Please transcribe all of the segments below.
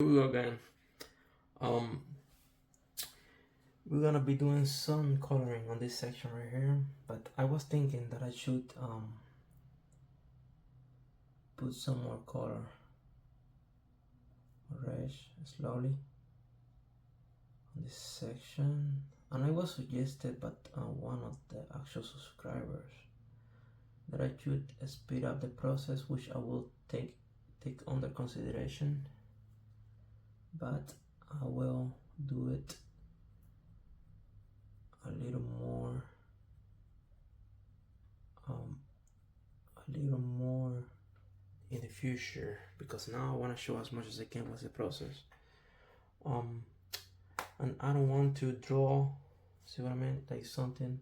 Here we go again. Um, we're gonna be doing some coloring on this section right here, but I was thinking that I should put some more color, red, slowly on this section. And I was suggested by one of the actual subscribers that I should speed up the process, which I will take under consideration, but I will do it a little more in the future, because now I want to show as much as I can what's the process. And I don't want to draw, see what I mean, like something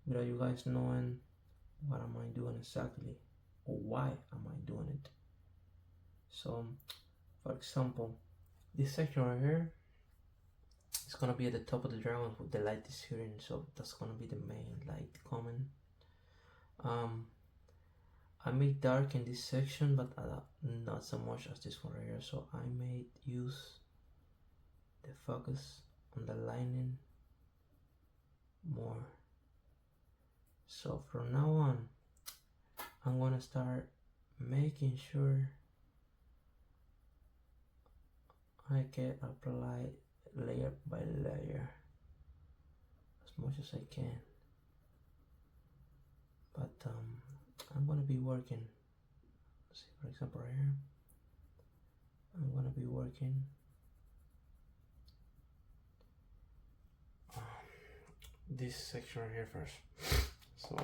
without you guys knowing what am I doing exactly or why am I doing it. So for example, this section right here is gonna be at the top of the dragon with the light disappearing, so that's gonna be the main light coming. I made dark in this section, but not so much as this one right here, so I may use the focus on the lining more. So from now on, I'm gonna start making sure I can apply layer by layer as much as I can. But I'm gonna be working, let's see, for example right here, I'm gonna be working this section right here first. So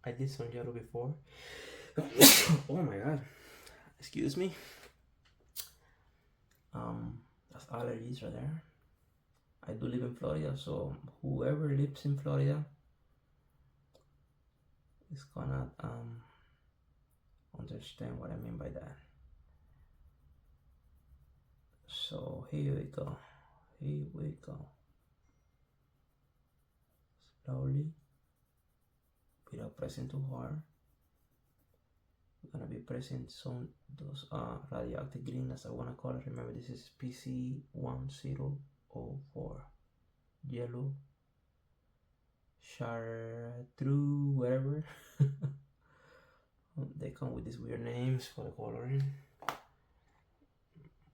I did some yellow before. Oh my god, excuse me. That's allergies right there. I do live in Florida, so whoever lives in Florida is gonna understand what I mean by that. So here we go, slowly, without pressing too hard. We're gonna be pressing some those radioactive green, as I wanna call it. Remember, this is PC1004 yellow chartreuse, whatever. They come with these weird names for the coloring,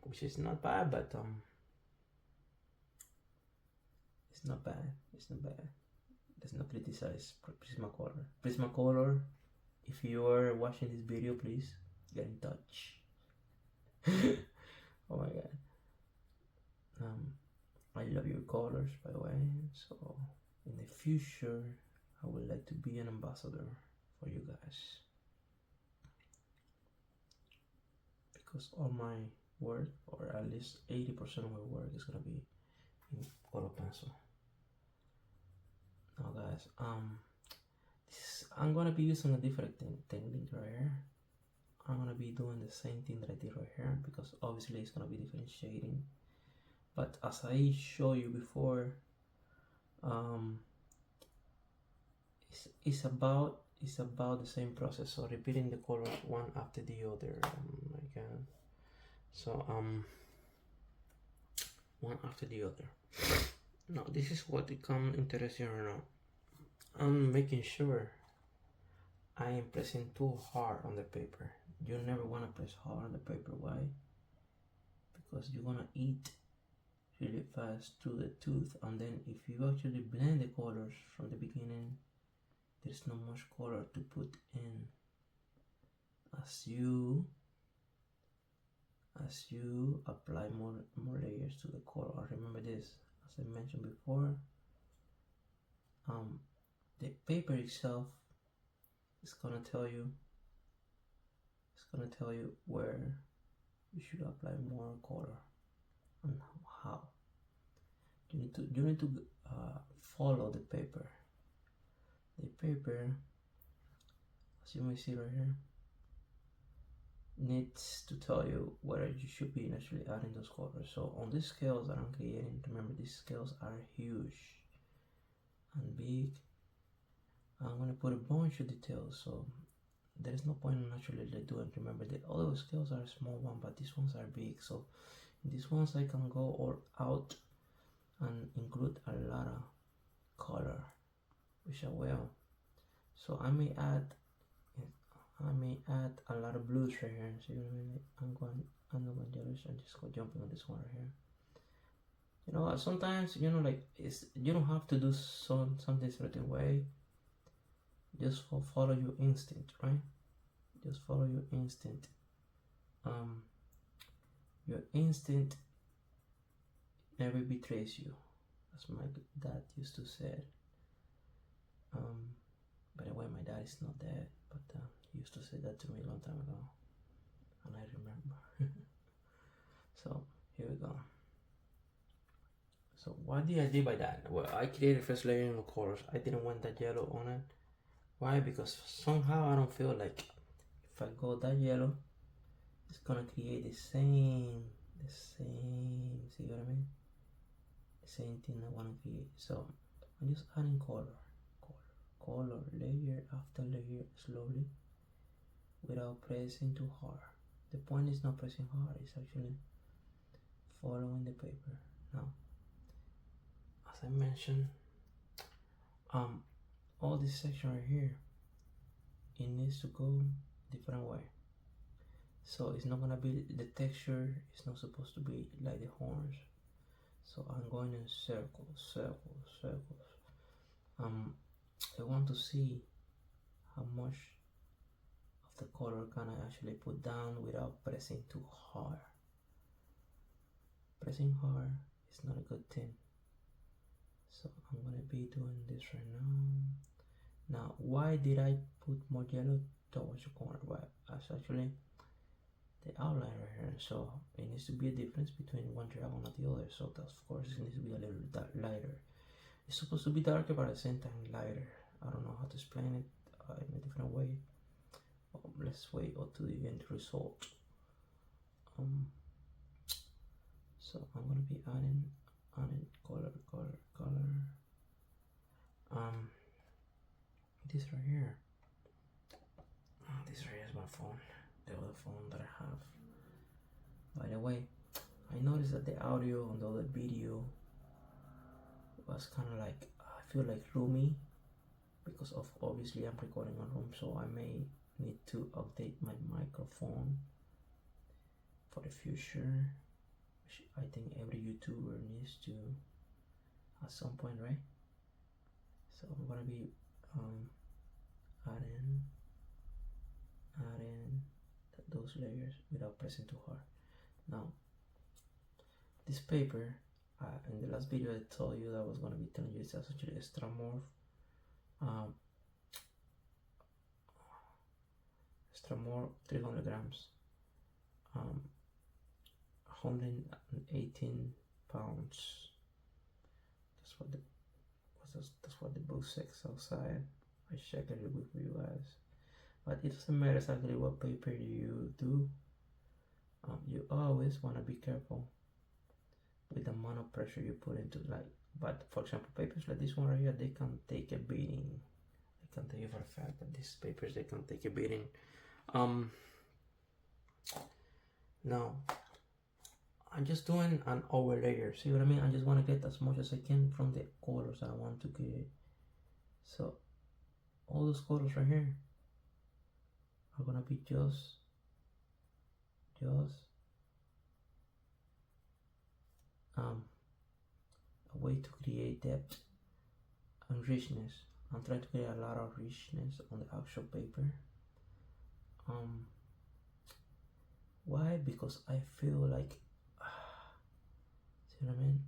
which is not bad, but it's not bad. Let's not criticize Prismacolor. If you are watching this video, please get in touch. Oh my god. I love your colors, by the way. So in the future, I would like to be an ambassador for you guys, because all my work, or at least 80% of my work, is gonna be in color pencil. Now guys, I'm gonna be using a different technique right here. I'm gonna be doing the same thing that I did right here, because obviously it's gonna be different shading. But as I showed you before, it's about the same process. So repeating the colors one after the other. Oh my god. So one after the other. Now this is what becomes interesting right now. I'm making sure I am pressing too hard on the paper. You never want to press hard on the paper. Why? Because you're gonna eat really fast through the tooth, and then if you actually blend the colors from the beginning, there's not much color to put in. As you apply more layers to the color. Remember this, as I mentioned before, the paper itself is gonna tell you where you should apply more color and how. You need to follow the paper. The paper, as you may see right here, needs to tell you where you should be actually adding those colors. So on these scales that I'm creating, remember these scales are huge and big. I'm gonna put a bunch of details. So there is no point in actually doing. Remember, the other scales are small one, but these ones are big. So in these ones I can go all out and include a lot of color, which I will. So I may add a lot of blues right here. So you know what I mean? I'm going yellowish and just go jumping on this one right here. You know, sometimes, you know, like, you don't have to do something certain way. Just follow your instinct, right? Just follow your instinct. Your instinct never betrays you, as my dad used to say. By the way, my dad is not dead, but he used to say that to me a long time ago, and I remember. So here we go. So what did I do by that? Well, I created first layering of colors. I didn't want that yellow on it. Why? Because somehow I don't feel like if I go that yellow, it's gonna create the same, see what I mean? The same thing I wanna create. So I'm just adding color, layer after layer, slowly, without pressing too hard. The point is not pressing hard, it's actually following the paper. Now, as I mentioned, all this section right here, it needs to go different way. So it's not gonna be, the texture is not supposed to be like the horns. So I'm going in circles. I want to see how much of the color can I actually put down without pressing too hard. Pressing hard is not a good thing. So I'm gonna be doing this right now. Now, why did I put more yellow towards the corner? Well, that's actually the outline right here. So it needs to be a difference between one dragon and the other. So that's, of course, it needs to be a little lighter. It's supposed to be darker, but at the same time lighter. I don't know how to explain it in a different way. Let's wait until the end result. So I'm gonna be adding color. This right here. This right here is my phone, the other phone that I have. By the way, I noticed that the audio on the other video was kind of like, I feel like roomy, because of obviously I'm recording a room, so I may need to update my microphone for the future, which I think every YouTuber needs to at some point, right? So I'm gonna be adding those layers without pressing too hard. Now, this paper, in the last video I told you that I was going to be telling you it's actually Stramorph Stramorph 300 grams, 118 pounds. That's what the book says outside. I checked it with you guys, but it doesn't matter exactly what paper you do. You always want to be careful with the amount of pressure you put into, like, but for example, papers like this one right here, they can take a beating. I can tell you for a fact that these papers, they can take a beating. Now I'm just doing an overlayer, see what I mean? I just want to get as much as I can from the colors that I want to create. So all those colors right here are gonna be just a way to create depth and richness. I'm trying to create a lot of richness on the actual paper. Why? Because I feel like, see what I mean?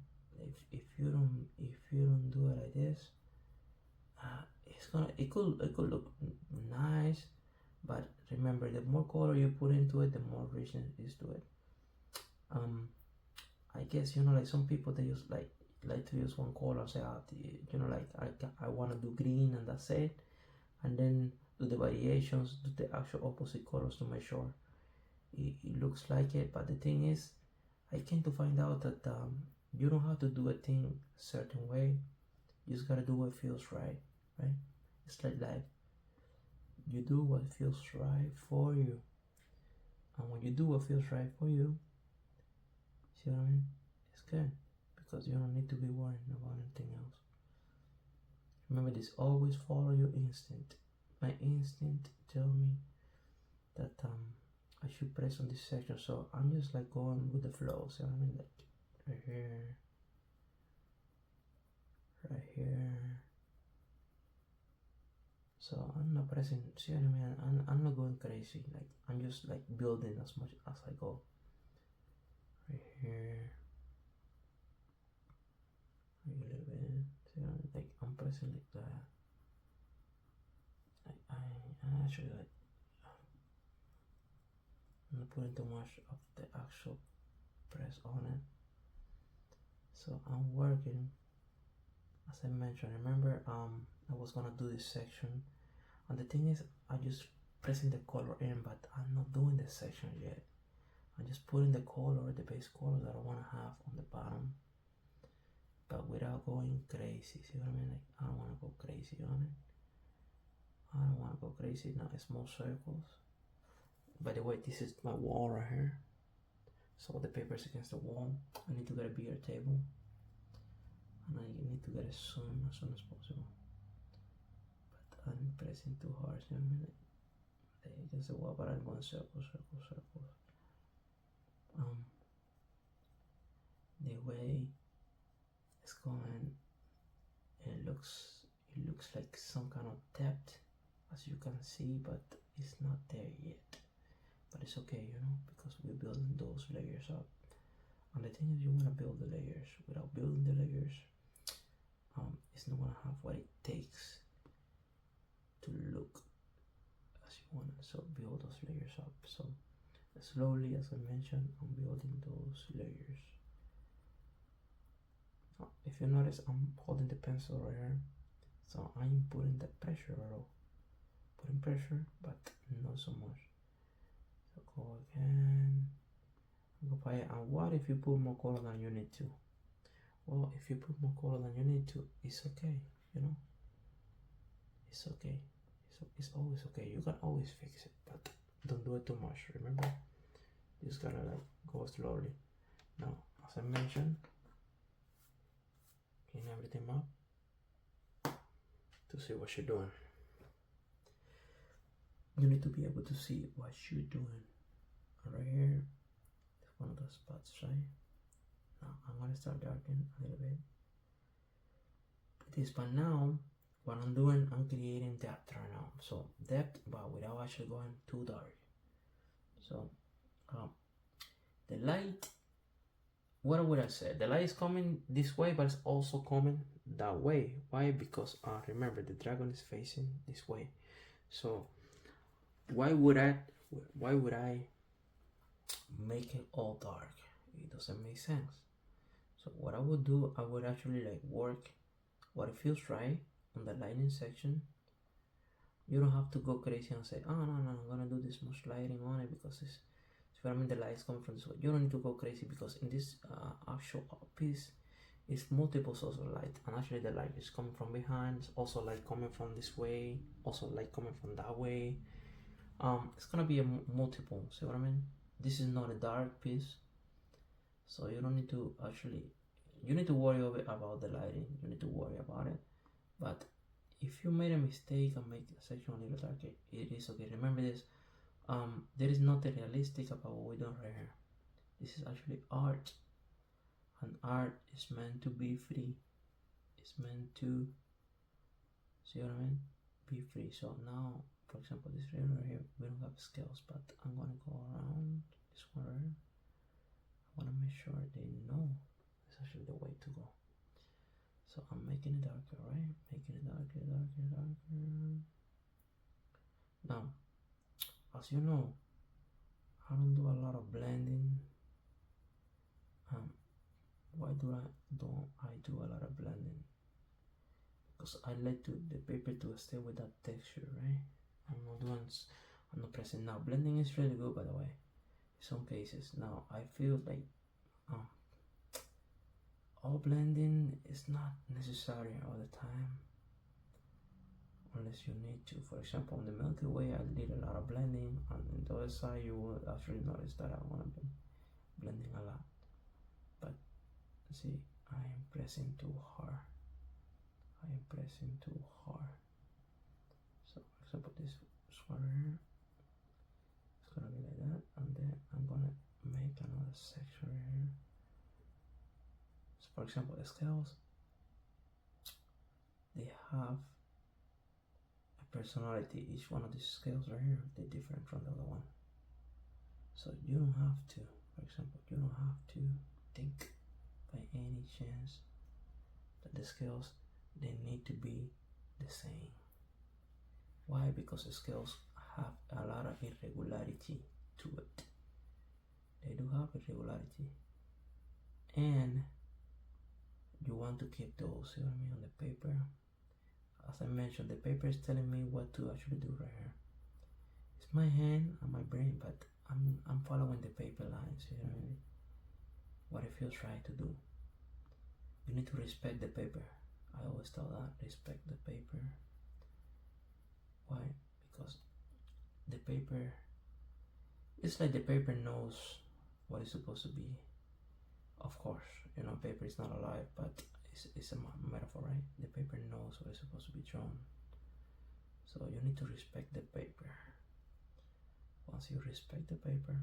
If you don't do it like this, it could look nice, but remember, the more color you put into it, the more richness is to it. I guess, you know, like some people, they use like to use one color and say, you know, like I want to do green and that's it, and then do the variations, do the actual opposite colors to make sure it looks like it. But the thing is, I came to find out that you don't have to do a thing a certain way. You just gotta do what feels right? It's like life. you do what feels right for you. And when you do what feels right for you, see what I mean? It's good, because you don't need to be worrying about anything else. Remember this, always follow your instinct. My instinct tell me that I should press on this section, so I'm just like going with the flow. See what I mean? Like right here, right here. So I'm not pressing, see what I mean? I'm not going crazy. Like I'm just like building as much as I go. Right here, a little bit. See what I mean? Like I'm pressing like that. I actually like, I'm not putting too much of the actual press on it. So I'm working, as I mentioned. Remember, I was gonna do this section, and the thing is, I just pressing the color in, but I'm not doing this section yet. I'm just putting the color, the base color that I want to have on the bottom, but without going crazy. See what I mean? Like I don't want to go crazy on it. I don't want to go crazy. Now small circles. By the way, this is my wall right here, so the paper is against the wall. I need to get a bigger table, and I need to get it soon, as soon as possible. But I'm pressing too hard. See what I mean? Like against the wall, but I'm going circles, circles, circles. The way it's going, it looks like some kind of depth, as you can see, but it's not there yet. But it's okay, you know, because we're building those layers up. And the thing is, you want to build the layers. Without building the layers, it's not gonna have what it takes to look as you want it. So build those layers up. So slowly, as I mentioned, I'm building those layers. If you notice, I'm holding the pencil right here, so I'm putting the pressure at all. Putting pressure, but not so much. So go again, go by it. And what if you put more color than you need to? Well, if you put more color than you need to, it's okay, you know? It's okay. It's always okay. You can always fix it, but don't do it too much, remember? You just gotta like go slowly. Now, as I mentioned, clean everything up to see what you're doing. You need to be able to see what you're doing. Right here, it's one of those spots, right? Now I'm gonna start darkening a little bit. This, but now what I'm doing, I'm creating depth right now. So depth, but without actually going too dark. So the light, what would I say? The light is coming this way, but it's also coming that way. Why? Because remember, the dragon is facing this way. So why would I make it all dark? It doesn't make sense. So what I would do, I would actually like work what it feels right on the lighting section. You don't have to go crazy and say, oh no, I'm gonna do this much lighting on it because it's, I mean, the light is coming from this way. You don't need to go crazy, because in this actual piece, it's multiple sources of light, and actually the light is coming from behind. It's also light coming from this way, also light coming from that way. It's gonna be a multiple. See what I mean? This is not a dark piece, so you don't need to actually. You need to worry about the lighting. You need to worry about it. But if you made a mistake and make the section a little darker, it is okay. Remember this. There is nothing realistic about what we're doing right here. This is actually art, and art is meant to be free. It's meant to, see what I mean? Be free. So now, for example, this right here, we don't have scales, but I'm gonna go around this one right here. I wanna make sure they know it's actually the way to go. So I'm making it darker, right? Making it darker, darker, darker. Now, as you know, I don't do a lot of blending. Why don't I do a lot of blending? Because I like the paper to stay with that texture, right? I'm not pressing. Now blending is really good, by the way, in some cases. Now I feel like all blending is not necessary all the time. unless you need to. For example, on the Milky Way, I did a lot of blending, and on the other side, you will actually notice that I want to be blending a lot. But see, I am pressing too hard. I am pressing too hard. So, for example, this one right here, it's gonna be like that, and then I'm gonna make another section right here. So, for example, the scales, they have a personality. Each one of these scales right here, they're different from the other one. So you don't have to, for example, you don't have to think by any chance that the scales, they need to be the same. Why? Because the scales have a lot of irregularity to it. They do have irregularity, and you want to keep those, see what I mean, on the paper. As I mentioned, the paper is telling me what to actually do right here. It's my hand and my brain, but I'm following the paper lines, you know what I mean? What it feels right to do. You need to respect the paper. I always tell that, respect the paper. Why? Because the paper, it's like the paper knows what it's supposed to be. Of course, you know, paper is not alive, but it's a metaphor, right? The paper knows what is supposed to be drawn. So you need to respect the paper. Once you respect the paper,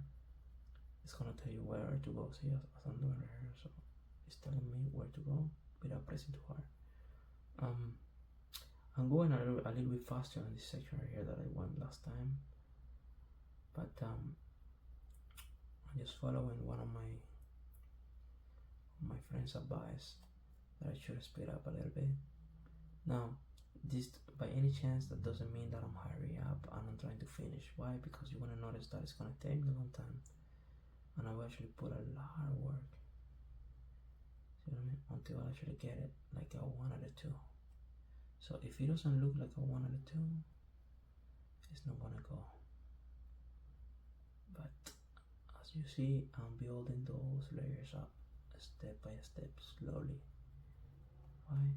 it's gonna tell you where to go. See, as I'm doing right here, so it's telling me where to go without pressing too hard. I'm going a little bit faster on this section right here that I went last time, but I'm just following one of my friend's advice that I should speed up a little bit. Now, this, by any chance, that doesn't mean that I'm hurrying up and I'm trying to finish. Why? Because you're gonna notice that it's gonna take me a long time, and I will actually put a lot of work. See what I mean? Until I actually get it like I wanted it to. So if it doesn't look like I wanted it to, it's not gonna go. But as you see, I'm building those layers up step by step, slowly. Why?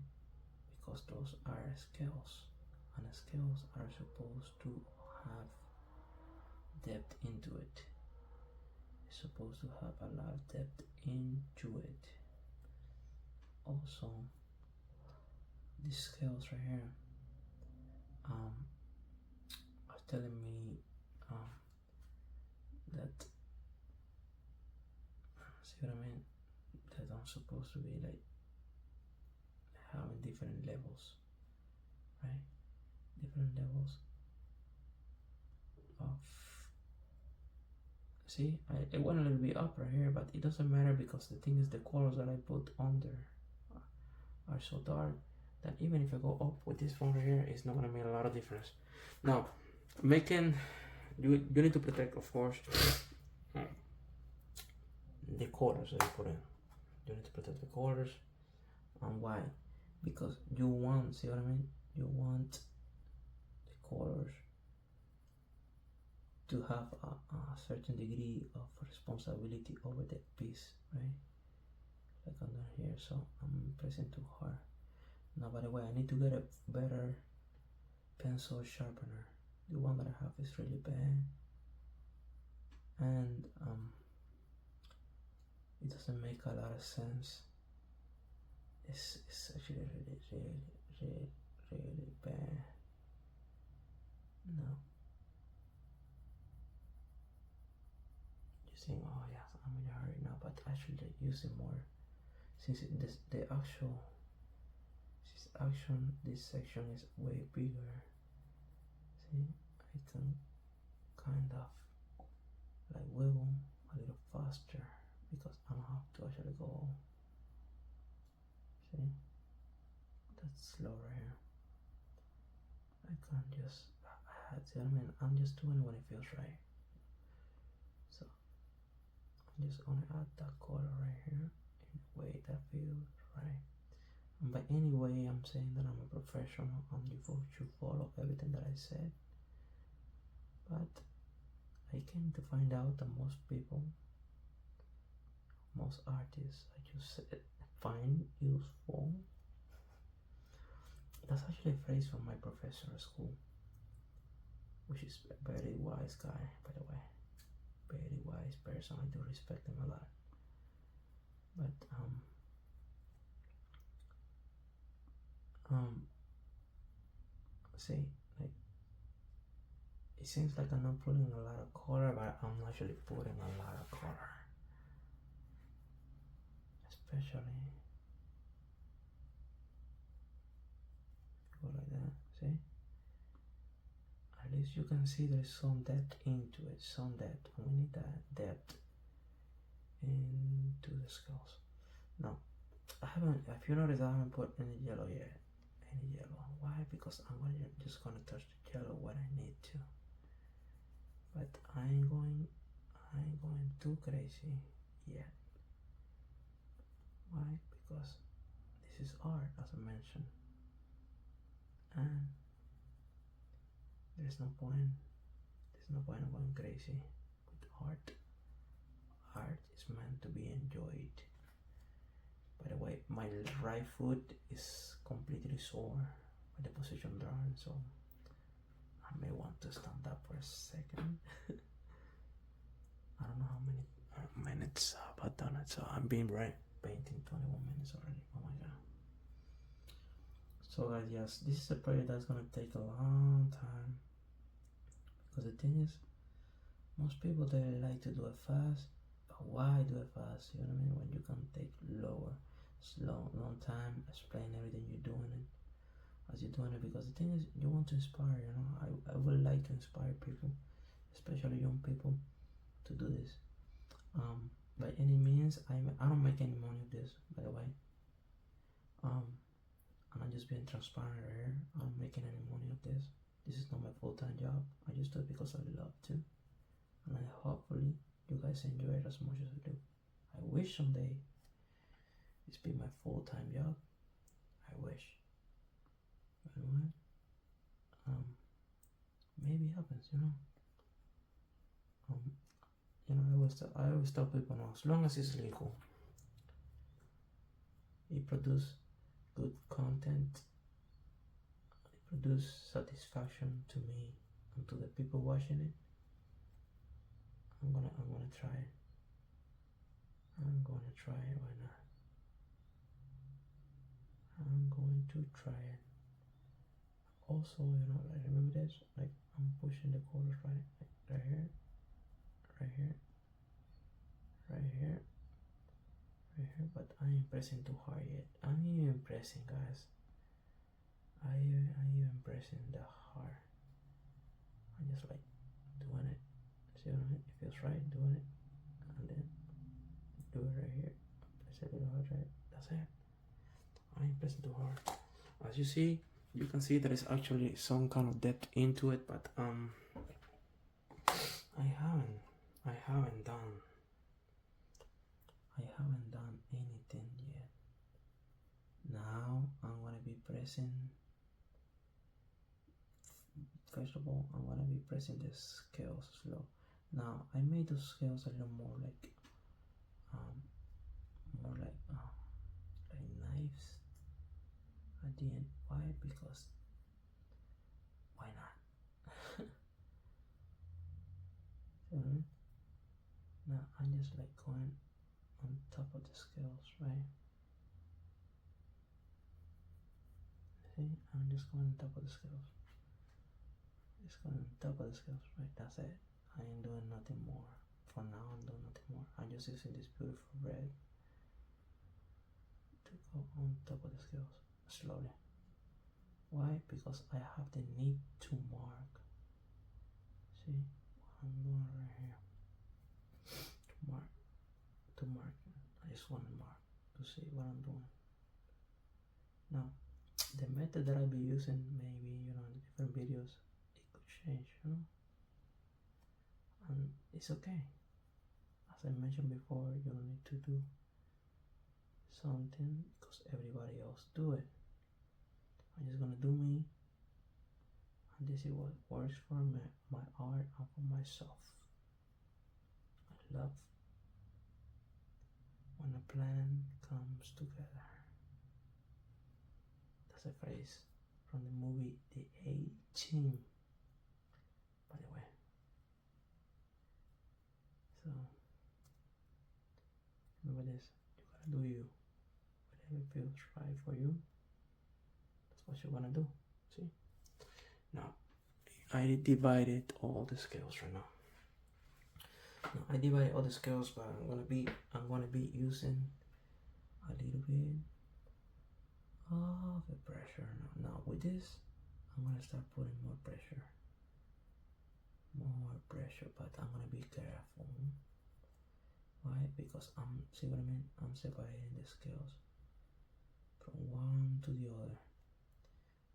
Because those are scales, and scales are supposed to have depth into it. It's supposed to have a lot of depth into it. Also, these scales right here are telling me that, see what I mean, that I'm supposed to be like having different levels, right? Different levels of, see, I went a little bit up right here, but it doesn't matter, because the thing is, the colors that I put under are so dark that even if I go up with this one right here, it's not gonna make a lot of difference. Now, making, you need to protect, of course, the colors that you put in. You need to protect the colors. And why? Because you want, see what I mean? You want the colors to have a certain degree of responsibility over that piece, right? Like under here, so I'm pressing too hard. Now, by the way, I need to get a better pencil sharpener. The one that I have is really bad, and it doesn't make a lot of sense. It's actually really bad. No. You're saying, oh yeah, I'm in a hurry now, but actually using more, since this section is way bigger. See, I can kind of like wiggle a little faster because I don't have to actually go. See, that's slow right here. I can't just, see what I mean? I'm just doing what it feels right. So I'm just gonna add that color right here in a way that feels right. And by any way, I'm saying that I'm a professional and you should follow everything that I said. But I came to find out that most people, most artists, I just find useful That's actually a phrase from my professor at school, which is a very wise guy, by the way. Very wise person. I do respect him a lot. But see, like, it seems like I'm not putting a lot of color, but I'm actually putting a lot of color. Especially go like that, see? At least you can see there's some depth into it, some depth. We need that depth into the scales. Now, I haven't, if you notice, I haven't put any yellow yet. Any yellow. Why? Because I'm just gonna touch the yellow when I need to. But I ain't going too crazy yet. Why? Because this is art, as I mentioned. And there's no point of going crazy with art. Art is meant to be enjoyed. By the way, my right foot is completely sore by the position drawing, so I may want to stand up for a second. I don't know how many minutes I've done it, so I've been painting 21 minutes already. Oh my god. So guys, yes, this is a project that's gonna take a long time, because the thing is, most people, they like to do it fast. But why do it fast? You know what I mean? When you can take long time, explain everything you're doing it as you're doing it, because the thing is, you want to inspire. You know, I would like to inspire people, especially young people, to do this. By any means, I don't make any money of this, by the way. I'm just being transparent right here. I'm not making any money of this. This is not my full-time job. I just do it because I love to, and hopefully you guys enjoy it as much as I do. I wish someday it's be my full-time job. I wish. But anyway, maybe it happens, you know. You know, I always tell people, now, as long as it's legal, it produces good content, it produces satisfaction to me and to the people watching it. I'm gonna try it. I'm gonna try it. Why not? I'm going to try it. Also, you know, like, remember this? Like, I'm pushing the colors right here, right here, right here, right here. But I ain't pressing too hard yet. I'm even pressing, guys. I even pressing the hard. I'm just like doing it. See what I mean? It feels right doing it, and then do it right here. Press it a little hard, right? That's it. I ain't pressing too hard. As you see, you can see there is actually some kind of depth into it, but I haven't done anything yet. Now I'm gonna be pressing. First of all, I'm gonna be pressing the scales slow. Now I made those scales a little more like knives at the end. Why? Because why not? Now I'm just like going on top of the scales, right? See, I'm just going on top of the scales. Just going on top of the scales, right? That's it. I ain't doing nothing more. For now, I'm doing nothing more. I'm just using this beautiful red to go on top of the scales slowly. Why? Because I have the need to mark. See what I'm doing right here? To mark. I just want to mark to see what I'm doing. Now, the method that I'll be using, maybe, you know, in different videos, it could change, you know, and it's okay. As I mentioned before, you don't need to do something because everybody else do it. I'm just gonna do me, and this is what works for me, my art, and for myself. I love when a plan comes together. That's a phrase from the movie The A-Team, by the way. So remember this, you gotta do you. Whatever feels right for you, that's what you're gonna do. See? Now, I divided all the scales right now. I divided all the scales, but I'm gonna be using a little bit of the pressure now. Now with this, I'm gonna start putting more pressure, but I'm gonna be careful. Why? Because see what I mean? I'm separating the scales from one to the other.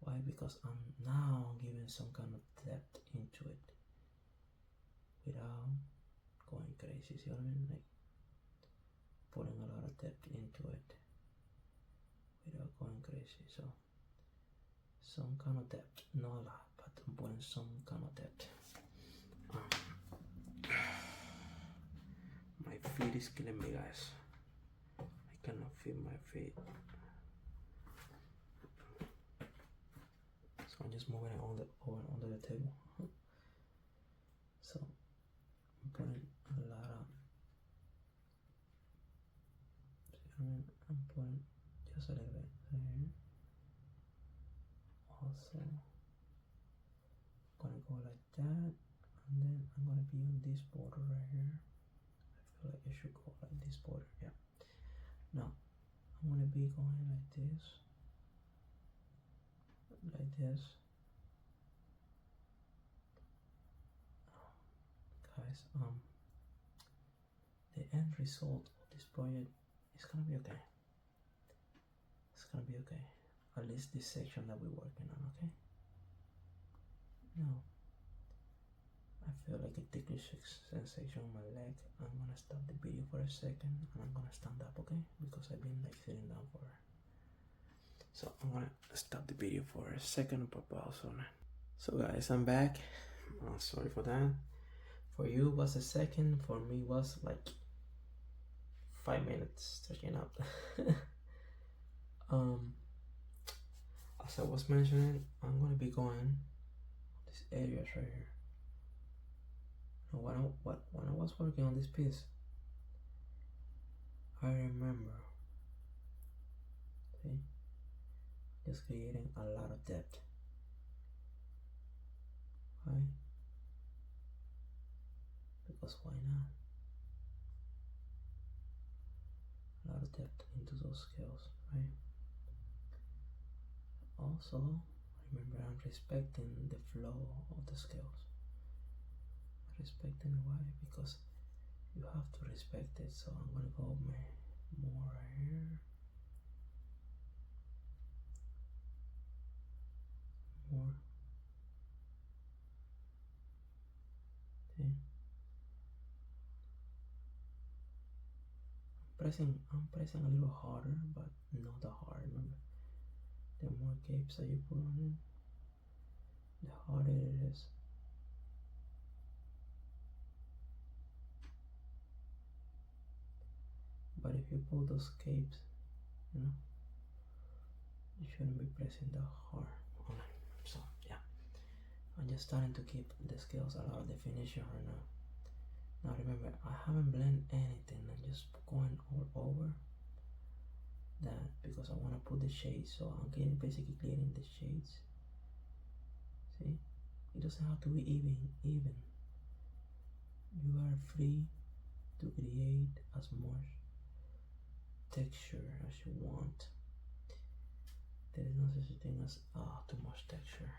Why? Because I'm now giving some kind of depth into it without going crazy. See what I mean? Like putting a lot of depth into it without going crazy. So some kind of depth, not a lot, but I'm putting some kind of depth. My feet is killing me, guys. I cannot feel my feet. So I'm just moving it over under the table. So I'm putting a lot of. I'm putting just a little bit there. Also, I'm gonna go like that, and then I'm gonna be on this border right here. I feel like it should go like this border. Yeah. Now I'm gonna be going like this. Guys, the end result of this project is gonna be okay. It's gonna be okay. At least this section that we're working on, okay? Now, I feel like a ticklish sensation on my leg. I'm gonna stop the video for a second and I'm gonna stand up, okay? Because I've been like sitting down for. So I'm gonna stop the video for a second, put pause on it. So guys, I'm back. Sorry for that. For you was a second, for me was like 5 minutes stretching up. As I was mentioning, I'm gonna be going these areas right here. Now when I was working on this piece, I remember, see, just creating a lot of depth. Why? Because why not? A lot of depth into those scales, right? Also, remember, I'm respecting the flow of the scales. Respecting why? Because you have to respect it. So I'm gonna go more right here. More. See? I'm pressing a little harder, but not that hard. Remember, the more capes that you put on it, the harder it is. But if you pull those capes, you shouldn't be pressing that hard on it. So yeah, I'm just starting to keep the scales a lot of definition right now. Now remember, I haven't blended anything. I'm just going all over that because I want to put the shades. So I'm basically clearing the shades. See, it doesn't have to be even. You are free to create as much texture as you want. There is no such a thing as too much texture.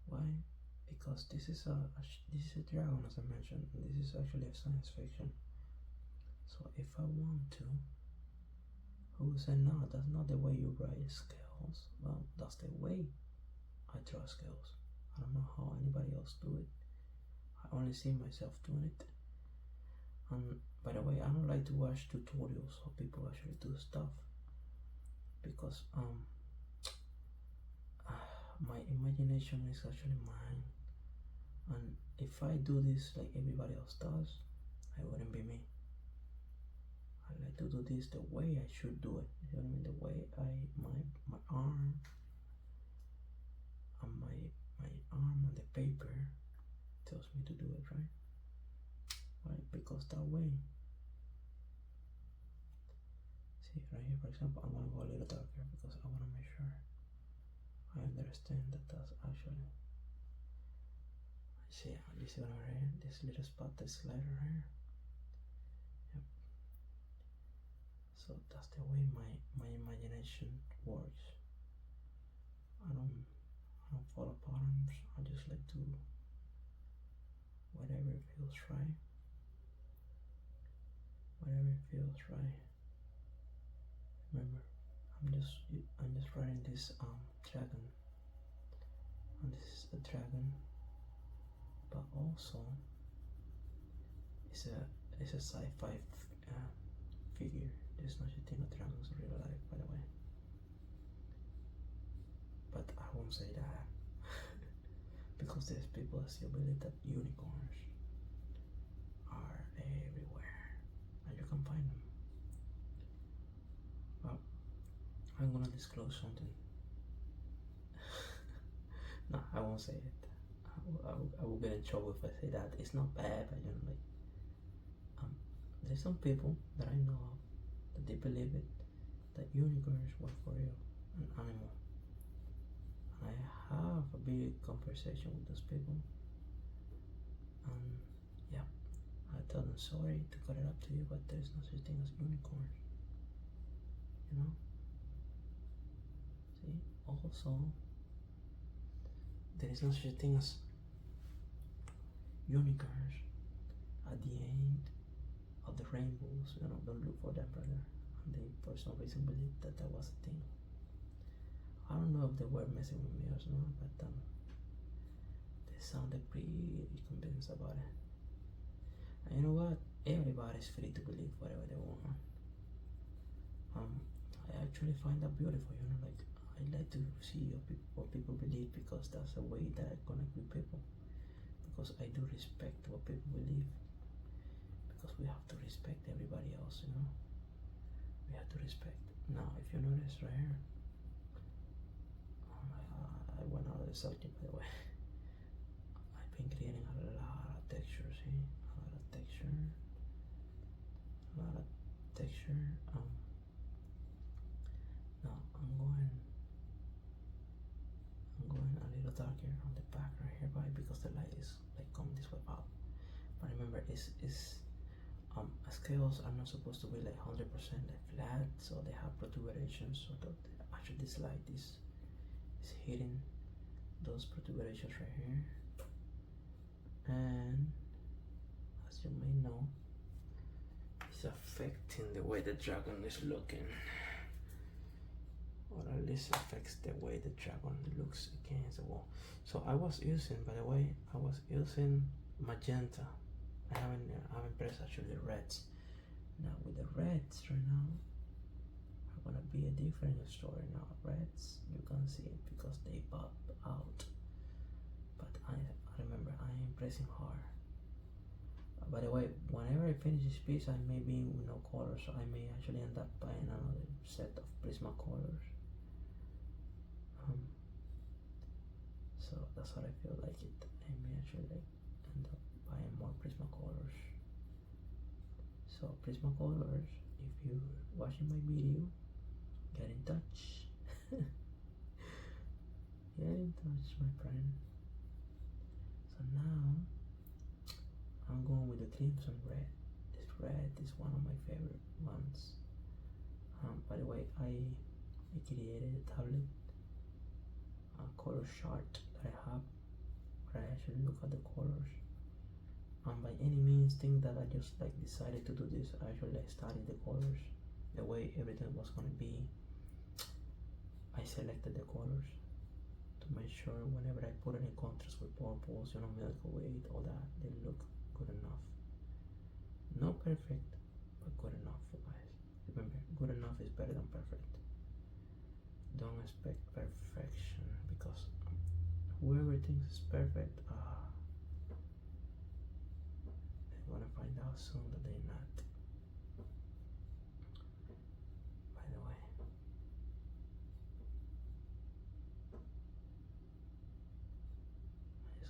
Why? Because this is a dragon, as I mentioned, and this is actually a science fiction. So if I want to, who will say no, that's not the way you write scales? Well, that's the way I draw scales. I don't know how anybody else do it. I only see myself doing it. And by the way, I don't like to watch tutorials of people actually do stuff because my imagination is actually mine. And if I do this like everybody else does, I wouldn't be me. I like to do this the way I should do it. You know what I mean? The way my arm my arm on the paper tells me to do it, right? Right, because that way, see right here, for example, I'm gonna go a little darker because I want to make sure I understand that that's actually, see, you see what I'm here, this little spot, this slider here. Yep. So that's the way my imagination works. I don't follow patterns. I just like to whatever feels right. Whatever feels right. Remember, I'm just writing this dragon, and this is the dragon, but also it's a sci-fi figure. There's no such thing as dragons in real life, by the way. But I won't say that because there's people that still believe that unicorns are everywhere and you can find them. Well, I'm gonna disclose something. No, I won't say it. I will get in trouble if I say that. It's not bad, but you know, like there's some people that I know of that they believe it, that unicorns were for real, an animal. And I have a big conversation with those people, and yeah, I tell them sorry to cut it up to you, but there's no such thing as unicorns. You know. See, also there is no such thing as unicorns at the end of the rainbows. You know, don't look for them, brother. And they for some reason believe that that was a thing. I don't know if they were messing with me or not, but they sounded pretty convinced about it. And you know what? Everybody's free to believe whatever they want. I actually find that beautiful. You know, like I like to see what people believe because that's a way that I connect with people. Because I do respect what people believe. Because we have to respect everybody else, you know. We have to respect. Now, if you notice right here, oh my God, I went out of the subject, by the way. I've been creating a lot of texture, see? A lot of texture. Now I'm going a little darker on the back right here, right? Because the light is like coming this way out. But remember, scales are not supposed to be like 100% like flat, so they have protuberations. So actually, this light is hitting those protuberations right here, and as you may know, it's affecting the way the dragon is looking, or at least affects the way the dragon looks against the wall. So I was using, by the way, magenta. I haven't pressed actually the reds. Now with the reds right now, are gonna be a different story now. Reds, you can see it because they pop out. But I remember I am pressing hard. By the way, whenever I finish this piece, I may be with no color, so I may actually end up buying another set of Prismacolors. So that's what I feel like it. I may actually like end up buying more Prismacolors. So Prismacolors, if you're watching my video, get in touch. Get in touch, my friend. So now I'm going with the Crimson Red. This red is one of my favorite ones. By the way, I created a tablet, a color chart that I have, where I actually look at the colors. By any means think that I just like decided to do this. I actually like studied the colors, the way everything was gonna be. I selected the colors to make sure whenever I put it in contrast with purples, you know, Milky Way, all that, they look good enough. Not perfect, but good enough, you guys. Remember, good enough is better than perfect. Don't expect perfection, because whoever thinks it's perfect, they're gonna find out soon that they're not. By the way,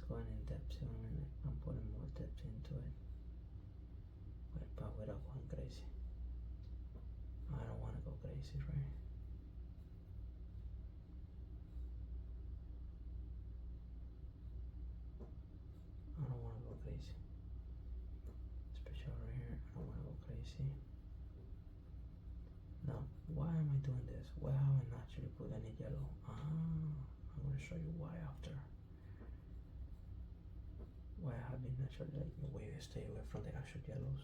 going in depth in a minute. I'm putting more depth into it, but without going crazy. I don't want to go crazy, right? I don't want to go crazy, especially right here. I don't want to go crazy. Now, why am I doing this? Why haven't I actually put any yellow? I'm going to show you why after. Why I have been actually like stay away from the actual yellows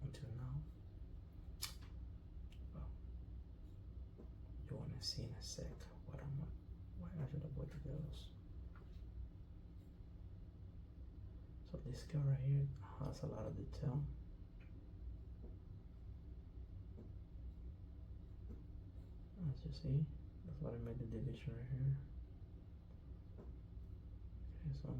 until now. Well, you want to see in a sec why I should avoid the yellows. So this girl right here has a lot of detail. As you see, that's what I made the division right here. Okay,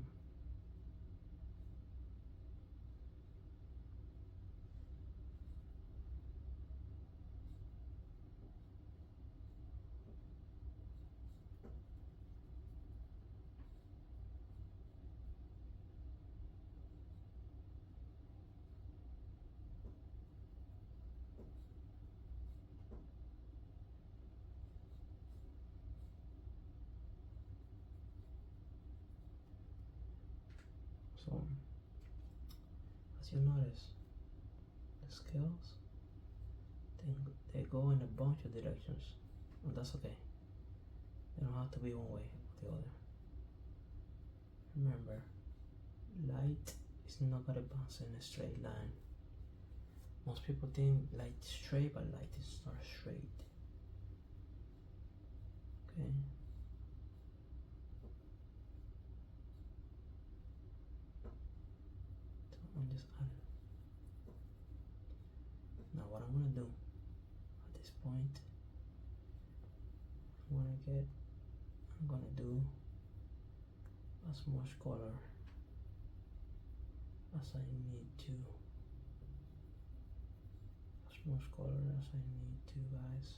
so as you notice, the scales, they go in a bunch of directions, and that's okay. They don't have to be one way or the other. Remember, light is not gonna bounce in a straight line. Most people think light is straight, but light is not straight. Okay. I'm just adding. Now what I'm gonna do at this point, I'm gonna do as much color as I need to. As much color as I need to, guys.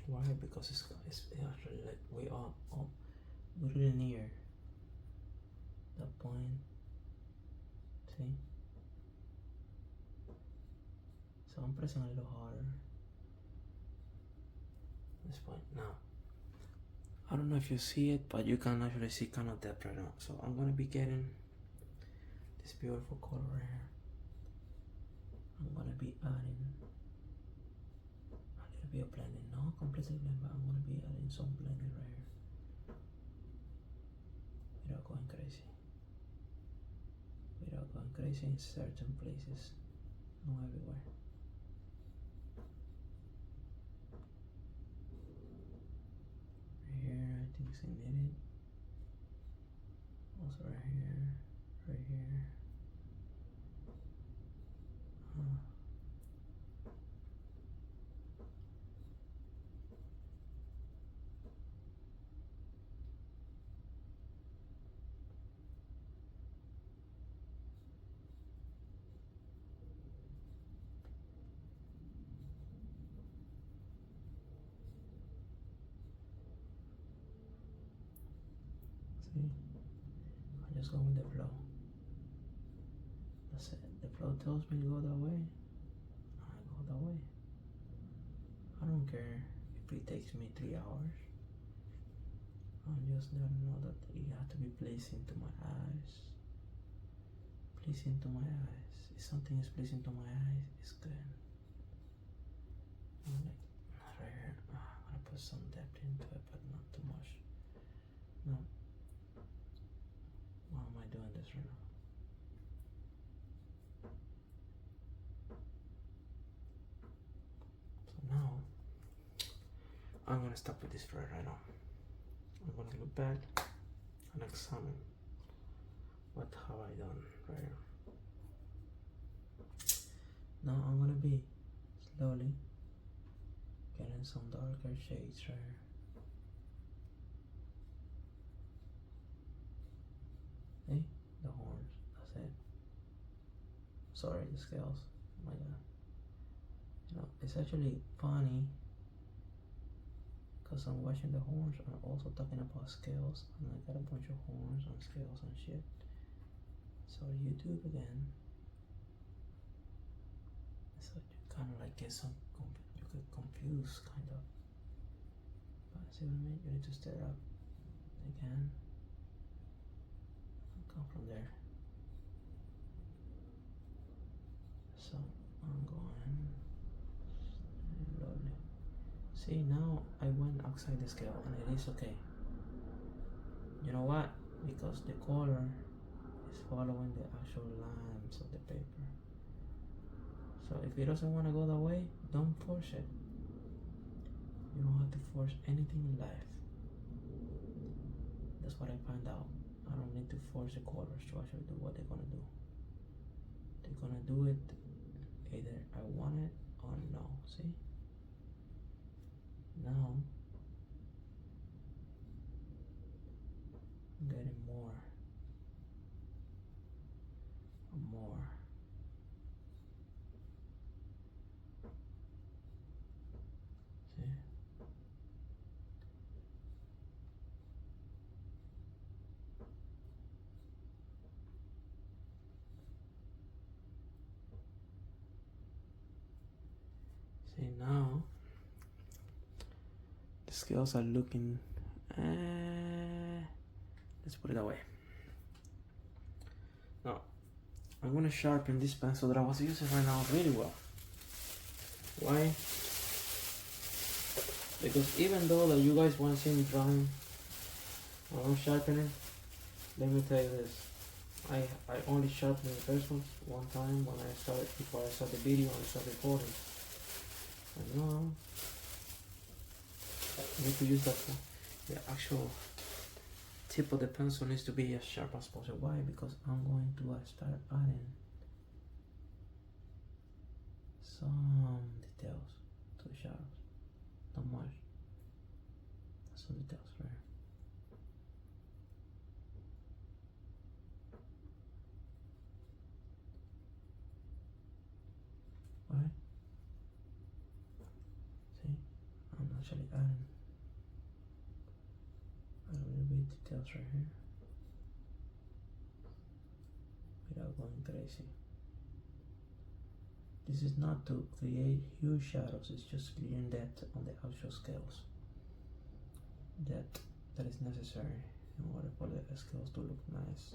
Why? Because it's actually like we are really near that point. See? So I'm pressing a little harder at this point. Now, I don't know if you see it, but you can actually see kind of depth right now. So I'm gonna be getting this beautiful color right here. I'm gonna be adding a little bit of blending, not completely blend, but I'm gonna be adding some blending right here without going crazy. Without going crazy in certain places, not everywhere. Right here, I think it's needed. Also right here, right here. See, I just go with the flow. That's it. The flow tells me to go that way, I go that way. I don't care if it takes me 3 hours. I just gotta know that it has to be pleasing to my eyes. Pleasing to my eyes. If something is pleasing to my eyes, it's good. I'm like, right here, I'm gonna put some depth into it, but not too much. No. Why am I doing this right now? So now, I'm gonna stop with this thread right now. I'm gonna look back and examine what have I done right here. Now I'm gonna be slowly getting some darker shades right here. See? The horns, that's it. Sorry, the scales, oh my god. You know, it's actually funny because I'm watching the horns and also talking about scales, and I got a bunch of horns and scales and shit. So YouTube again. So you kind of like get you get confused kind of. But see what I mean? You need to stare up again. Come from there. So I'm going slowly. See, now I went outside the scale and it is okay. You know what? Because the color is following the actual lines of the paper. So if it doesn't want to go that way, don't force it. You don't have to force anything in life. That's what I found out. I don't need to force the colors to actually do what they're gonna do. They're gonna do it either I want it or no. See? Now I'm getting more and more. See? See, now the scales are looking, let's put it that way. Now I'm gonna sharpen this pencil that I was using right now really well. Why? Because even though that you guys want to see me drawing when I'm sharpening, let me tell you this. I only sharpened the first one time when I started, before I started the video and I started recording. And now I need to use that the actual tip of the pencil needs to be as sharp as possible. Why? Because I'm going to start adding some details to the shadows. Not much. Some details right here. Right? See? I'm actually adding a little bit details right here without going crazy. This is not to create huge shadows, it's just clearing depth on the actual scales. That is necessary in order for the scales to look nice.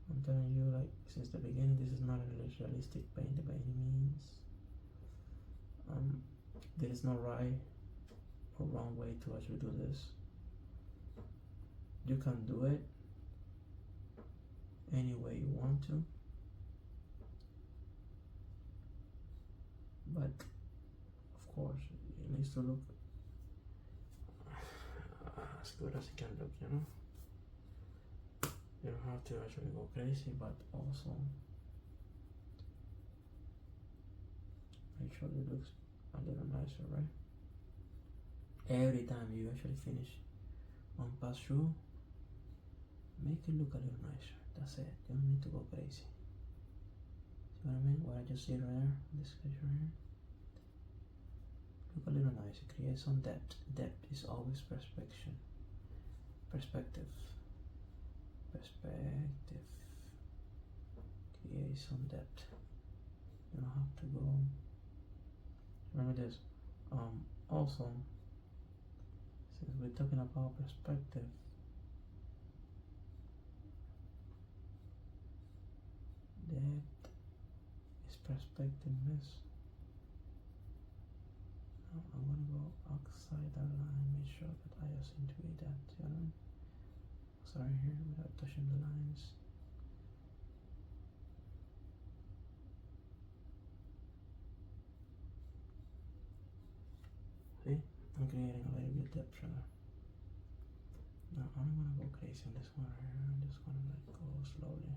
I'm telling you, like, since the beginning, this is not a realistic painting by any means. There is no right or wrong way to actually do this. You can do it any way you want to, but of course it needs to look as good as it can look, you know. You don't have to actually go crazy, but also make sure it looks a little nicer, right? Every time you actually finish one pass through, make it look a little nicer. That's it. You don't need to go crazy. See what I mean? What I just did right there, this picture right here. Look a little nicer. Create some depth. Depth is always perspective. Perspective. Create some depth. You don't have to go. Remember this. Also, since we're talking about perspective, depth is perspectiveness. Now I'm gonna go outside that line, make sure that I accentuate that. See what I mean? Sorry, here without touching the lines. See? I'm creating a little bit of depth here. Now I'm gonna go crazy on this one right here. I'm just gonna like go slowly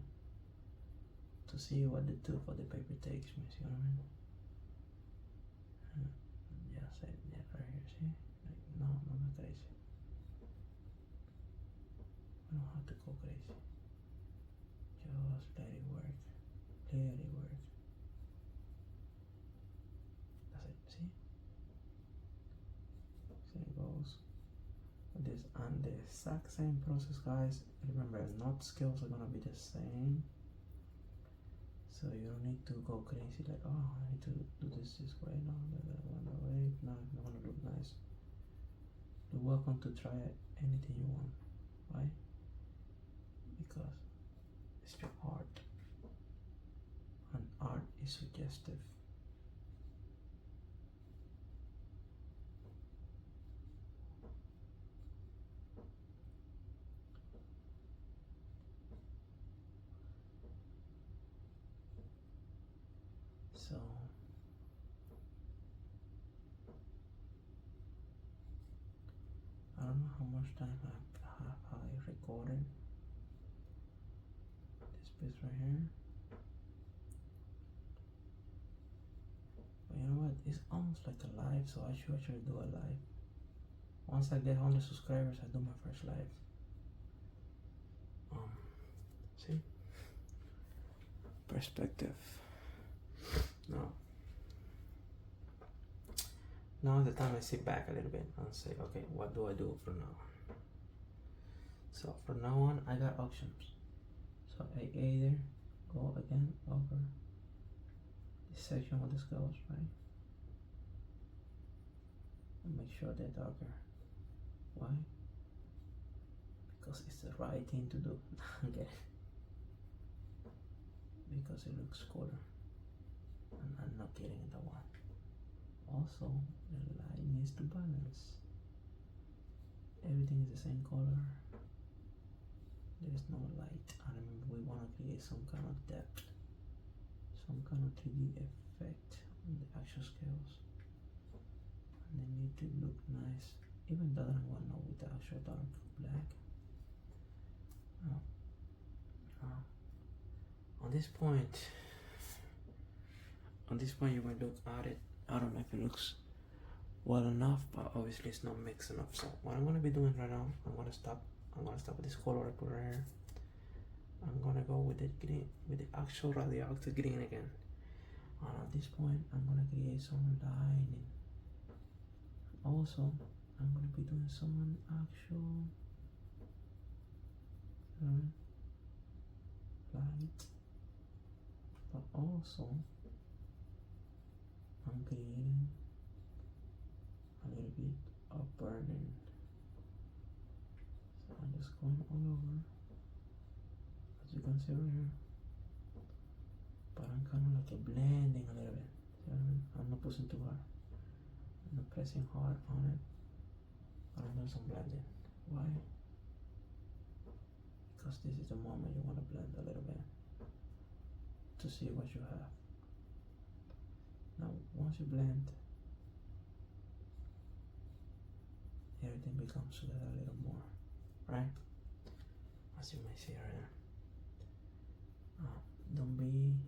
to see what the tip of the paper takes me. See what I mean? Yeah, right here. See? Like, no, not crazy. We don't have to go crazy. Just let it work. Let it work. That's it. See? See? exact same process, guys. Remember, not scales are gonna be the same, so you don't need to go crazy like, oh, I need to do this way. No, that one way. No, it's not gonna look nice. You're welcome to try anything you want. Why? Because it's your art, and art is suggestive. So I don't know how much time I recorded this piece right here, but you know what? It's almost like a live, so I should actually do a live. Once I get 100 subscribers, I do my first live. See? Perspective. Now the time I sit back a little bit and say, okay, what do I do from now on? So from now on, I got options. So I either go again over this section with the scales, right? And make sure they're darker. Why? Because it's the right thing to do. Get it? Because it looks cooler. And I'm not getting the one. Also, the light needs to balance. Everything is the same color. There is no light. And remember, we want to create some kind of depth, some kind of 3D effect on the actual scales. And they need to look nice. Even the other one now with the actual dark black. On this point you might look at it. I don't know if it looks well enough, but obviously it's not mixed enough. So what I'm gonna be doing right now, I'm gonna stop with this color I put right here. I'm gonna go with the green, with the actual radioactive green again. And at this point I'm gonna create some lining. Also, I'm gonna be doing some actual light, but also I'm creating a little bit of burning. So I'm just going all over, as you can see right here. But I'm kind of like blending a little bit. See what I mean? I'm not pushing too hard. I'm not pressing hard on it. But I'm doing some blending. Why? Because this is the moment you want to blend a little bit to see what you have. Now, once you blend, everything becomes together a little more, right? As you may see right there. Don't be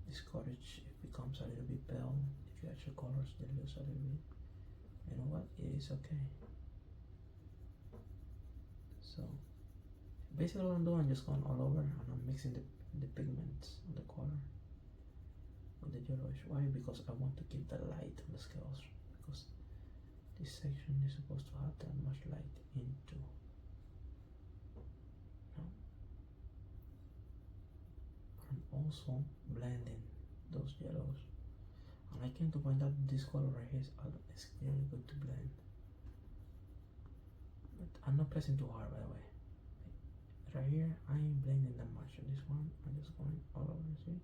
discouraged if it becomes a little bit pale, if your actual colors dilute a little bit. You know what? It is okay. So, basically what I'm doing, I'm just going all over and I'm mixing the pigments on the color with the yellowish. Why? Because I want to keep the light on the scales, because this section is supposed to have that much light into. I'm also blending those yellows, and I came to find out this color right here is really good to blend. But I'm not pressing too hard, by the way. Right here, I ain't blending that much. On this one, I'm just going all over, see?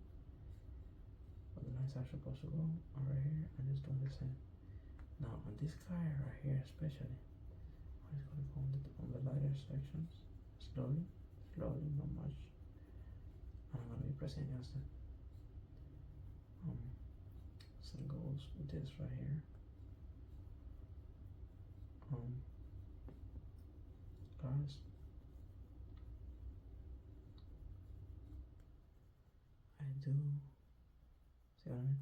But the lines are supposed to go. And right here, I'm just doing the same. Now, on this guy right here, especially, I'm just going to go on the lighter sections, slowly, not much. And I'm going to be pressing against it. Same goes with this right here. Guys, I do, see what I mean?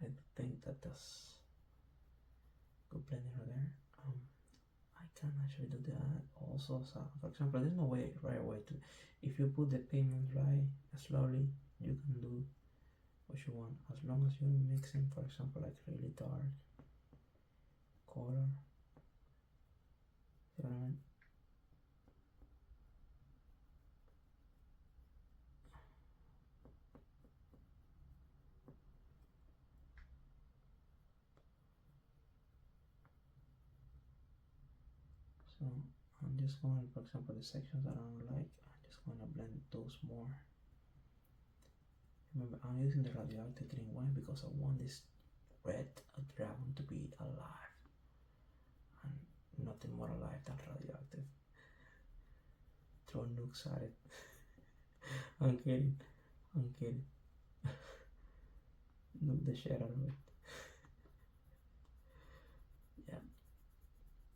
I think that that's good blending right there. I can actually do that also. So for example, there's no way right away to, if you put the pigment right slowly, you can do what you want, as long as you're mixing, for example, like really dark color. See what I mean? So I'm just going, for example, the sections that I don't like, I'm just going to blend those more. Remember, I'm using the radioactive green. Why? Because I want this red dragon to be alive, and nothing more alive than radioactive. Throw nukes at it. I'm kidding. Nuke the shit out of it. Yeah,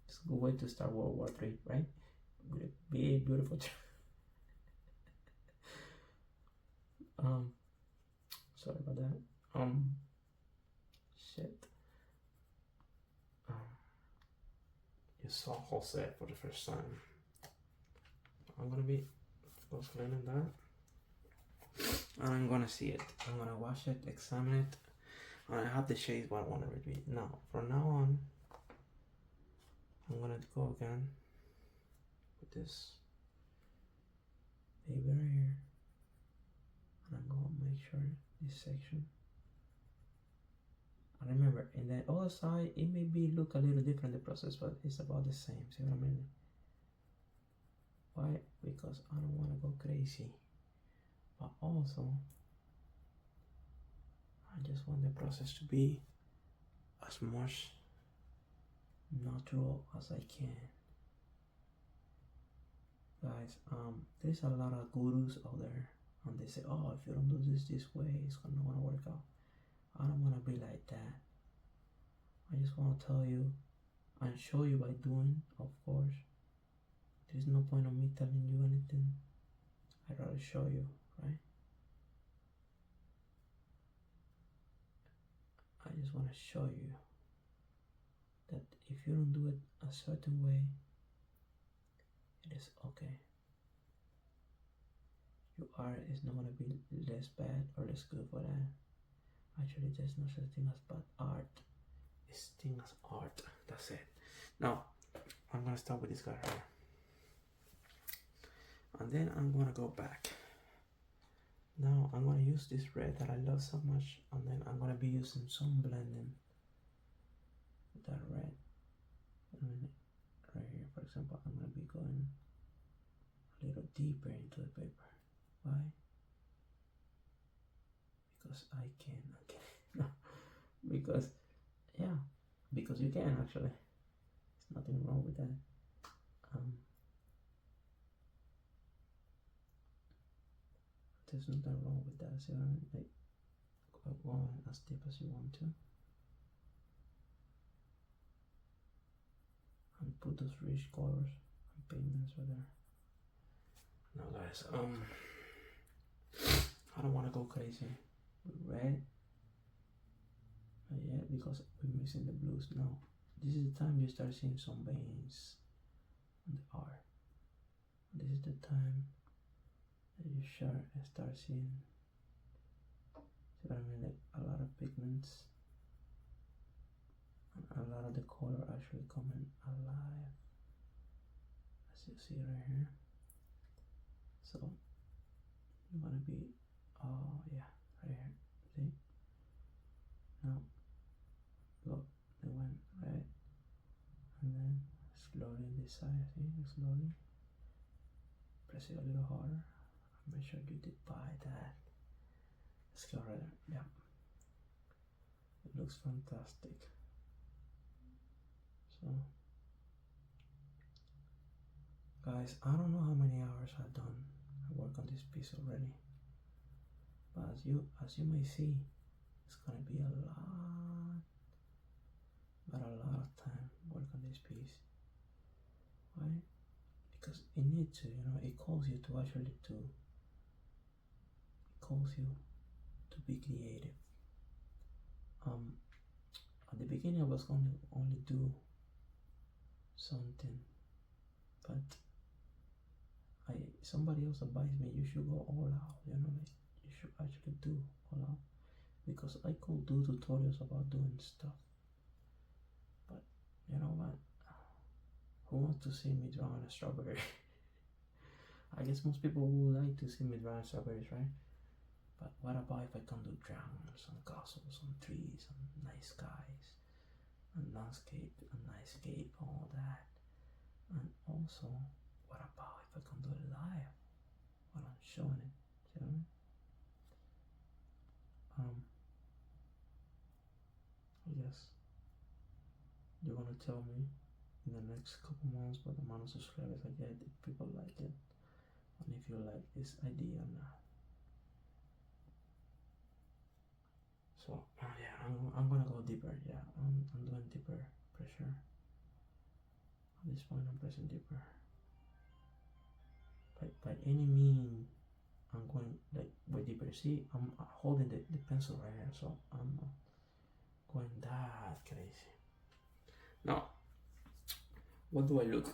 it's a good way to start World War III, right? With a big, beautiful sorry about that. Shit. You saw Jose for the first time. I'm gonna be cleaning that, and I'm gonna see it. I'm gonna wash it, examine it, and I have the shades what I want to repeat. Now, from now on, I'm gonna go again with this baby right here, and I'm gonna make sure this section. And remember, in the other side, it may be look a little different the process, but it's about the same. See what I mean? Why? Because I don't want to go crazy, but also I just want the process to be as much natural as I can. Guys, there's a lot of gurus out there, and they say, oh, if you don't do this way, it's not gonna work out. I don't want to be like that. I just want to tell you and show you by doing, of course. There's no point of me telling you anything. I'd rather show you, right? I just want to show you that if you don't do it a certain way, it is okay. Your art is not going to be less bad or less good for that. Actually, there's no such thing as bad art. It's thing as art. That's it. Now, I'm going to start with this guy here. And then I'm going to go back. Now, I'm going to use this red that I love so much. And then I'm going to be using some blending with that red. Right here, for example, I'm going to be going a little deeper into the paper. Why? Because I can. Okay. No. Because, yeah. Because you can actually. There's nothing wrong with that. There's nothing wrong with that. So like go on as deep as you want to. And put those rich colors and pigments right there. Now guys, I don't want to go crazy with red. Yeah, because we're missing the blues now. This is the time you start seeing some veins on the art. This is the time that you start seeing, like a lot of pigments and a lot of the color actually coming alive, as you see right here. So you want to be, oh yeah, right here. See? Now look, they went red, and then slowly on this side. See, slowly press it a little harder. Make sure you did buy that. Let's go right there. Yeah, it looks fantastic. So guys, I don't know how many hours I've done. I work on this piece already, but as you may see, it's gonna be a lot of time work on this piece. Why? Because it needs to, it calls you to actually to be creative. At the beginning I was going to only do something, but somebody else advised me you should go all out, like you should actually do all out, because I could do tutorials about doing stuff, but you know what, who wants to see me drawing a strawberry? I guess most people would like to see me drawing strawberries, right? But what about if I can do dragons and castles and trees and nice skies and landscape and nightscape, all that? And also, what about if I can do it live while I'm showing it? See what I mean? Yes, you're gonna tell me in the next couple months what amount of subscribers I get, if people like it, and if you like this idea or not. So yeah, I'm gonna go deeper. Yeah, I'm doing deeper pressure. At this point, I'm pressing deeper. By any means, I'm going like way deeper. See, I'm holding the pencil right here, so I'm going that crazy. Now, what do I look?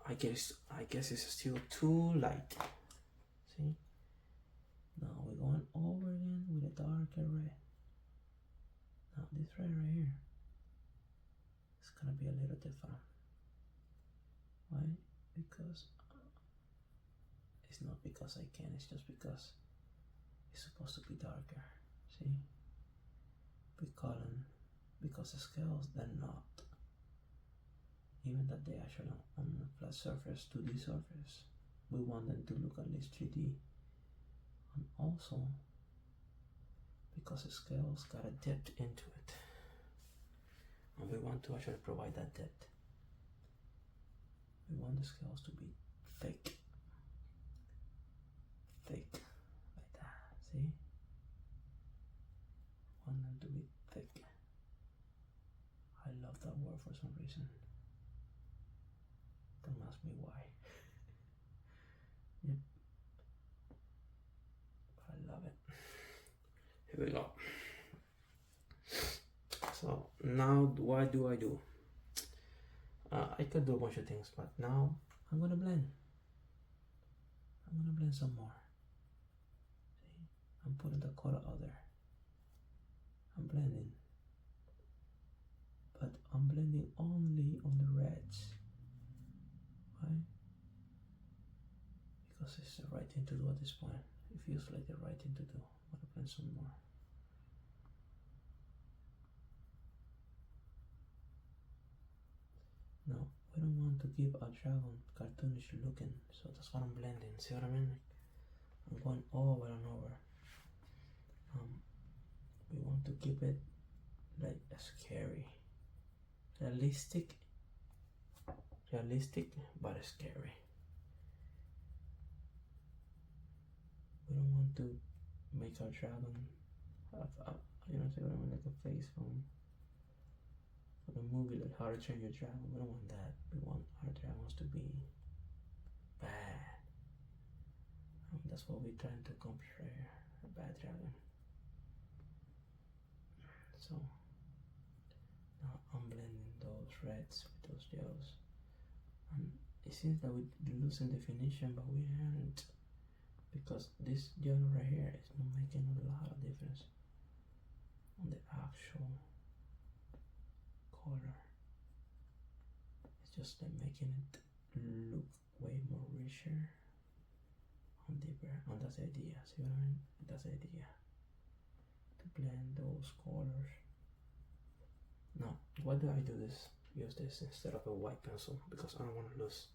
I guess it's still too light. See? Now we're going over again with a darker red. Now this red right here, it's gonna be a little different. Why? Because it's not because I can, it's just because it's supposed to be darker. See? Because the scales, they're not. Even that they actually on a flat surface, 2D surface, we want them to look at least 3D. And also because the scales got a depth into it, and we want to actually provide that depth. We want the scales to be thick, like that. See? Want them to be thick. I love that word for some reason. Don't ask me why. Yep. But I love it. Here we go. So now what do I do? I could do a bunch of things, but now I'm gonna blend. I'm gonna blend some more. See? I'm putting the color out there. I'm blending. But I'm blending only on the reds. Why? Because it's the right thing to do at this point. It feels like the right thing to do. I'm gonna blend some more. No, we don't want to give a dragon cartoonish looking, so that's what I'm blending. See what I mean? I'm going over and over. We want to keep it like scary, realistic, but scary. We don't want to make our dragon have a, like a face from a movie like How to Train Your Dragon. We don't want that. We want our dragons to be bad. That's what we're trying to accomplish right here, a bad dragon. So now I'm blending those reds with those yellows, and it seems that we're losing definition, but we aren't, because this yellow right here is not making a lot of difference on the actual color. It's just like making it look way more richer and deeper, and that's the idea. See what I mean? That's the idea, to blend those colors. Now, why do I use this instead of a white pencil? Because I don't want to lose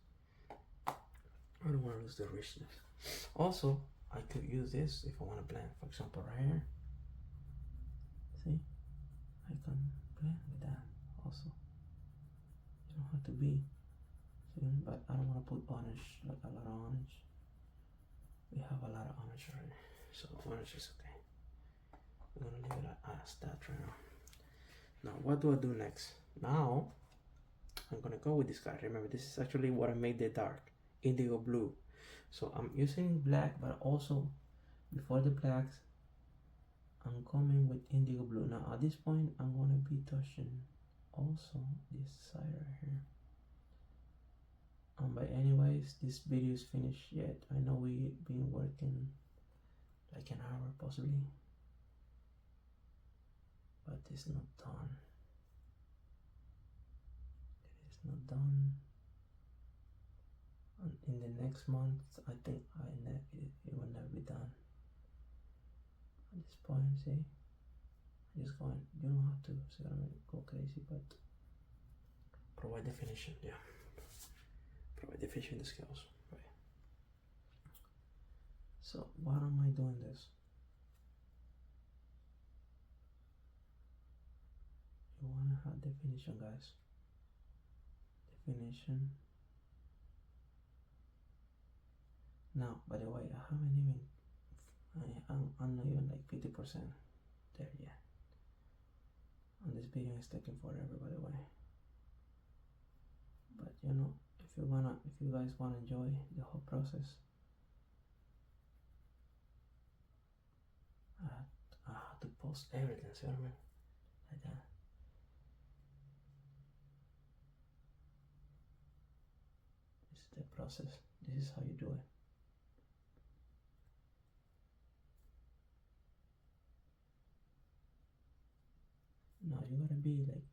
the richness. Also, I could use this if I want to blend. For example, right here. See? I can blend with that also. You don't have to be. See? But I don't want to put orange, like a lot of orange. We have a lot of orange already, so orange is okay. We're gonna leave it as that right now. Now, what do I do next? Now, I'm gonna go with this guy. Remember, this is actually what I made the dark, indigo blue. So I'm using black, but also before the blacks, I'm coming with indigo blue. Now, at this point, I'm gonna be touching also this side right here. But anyways, this video is finished yet. I know we've been working like an hour possibly, but it's not done. It is not done. And in the next month, I think it will never be done. At this point, see, I'm just going. You don't have to, see, I mean, go crazy, but provide definition. Yeah, provide definition the scales. Right. So why am I doing this? You wanna have definition, guys. Definition. Now, by the way, I haven't even. I'm not even like 50% there yet. And this video is taking forever, by the way. But you know, if you guys wanna enjoy the whole process, I have to post everything, see what I mean? Like that. This is the process. This is how you do it. No, you gotta be like,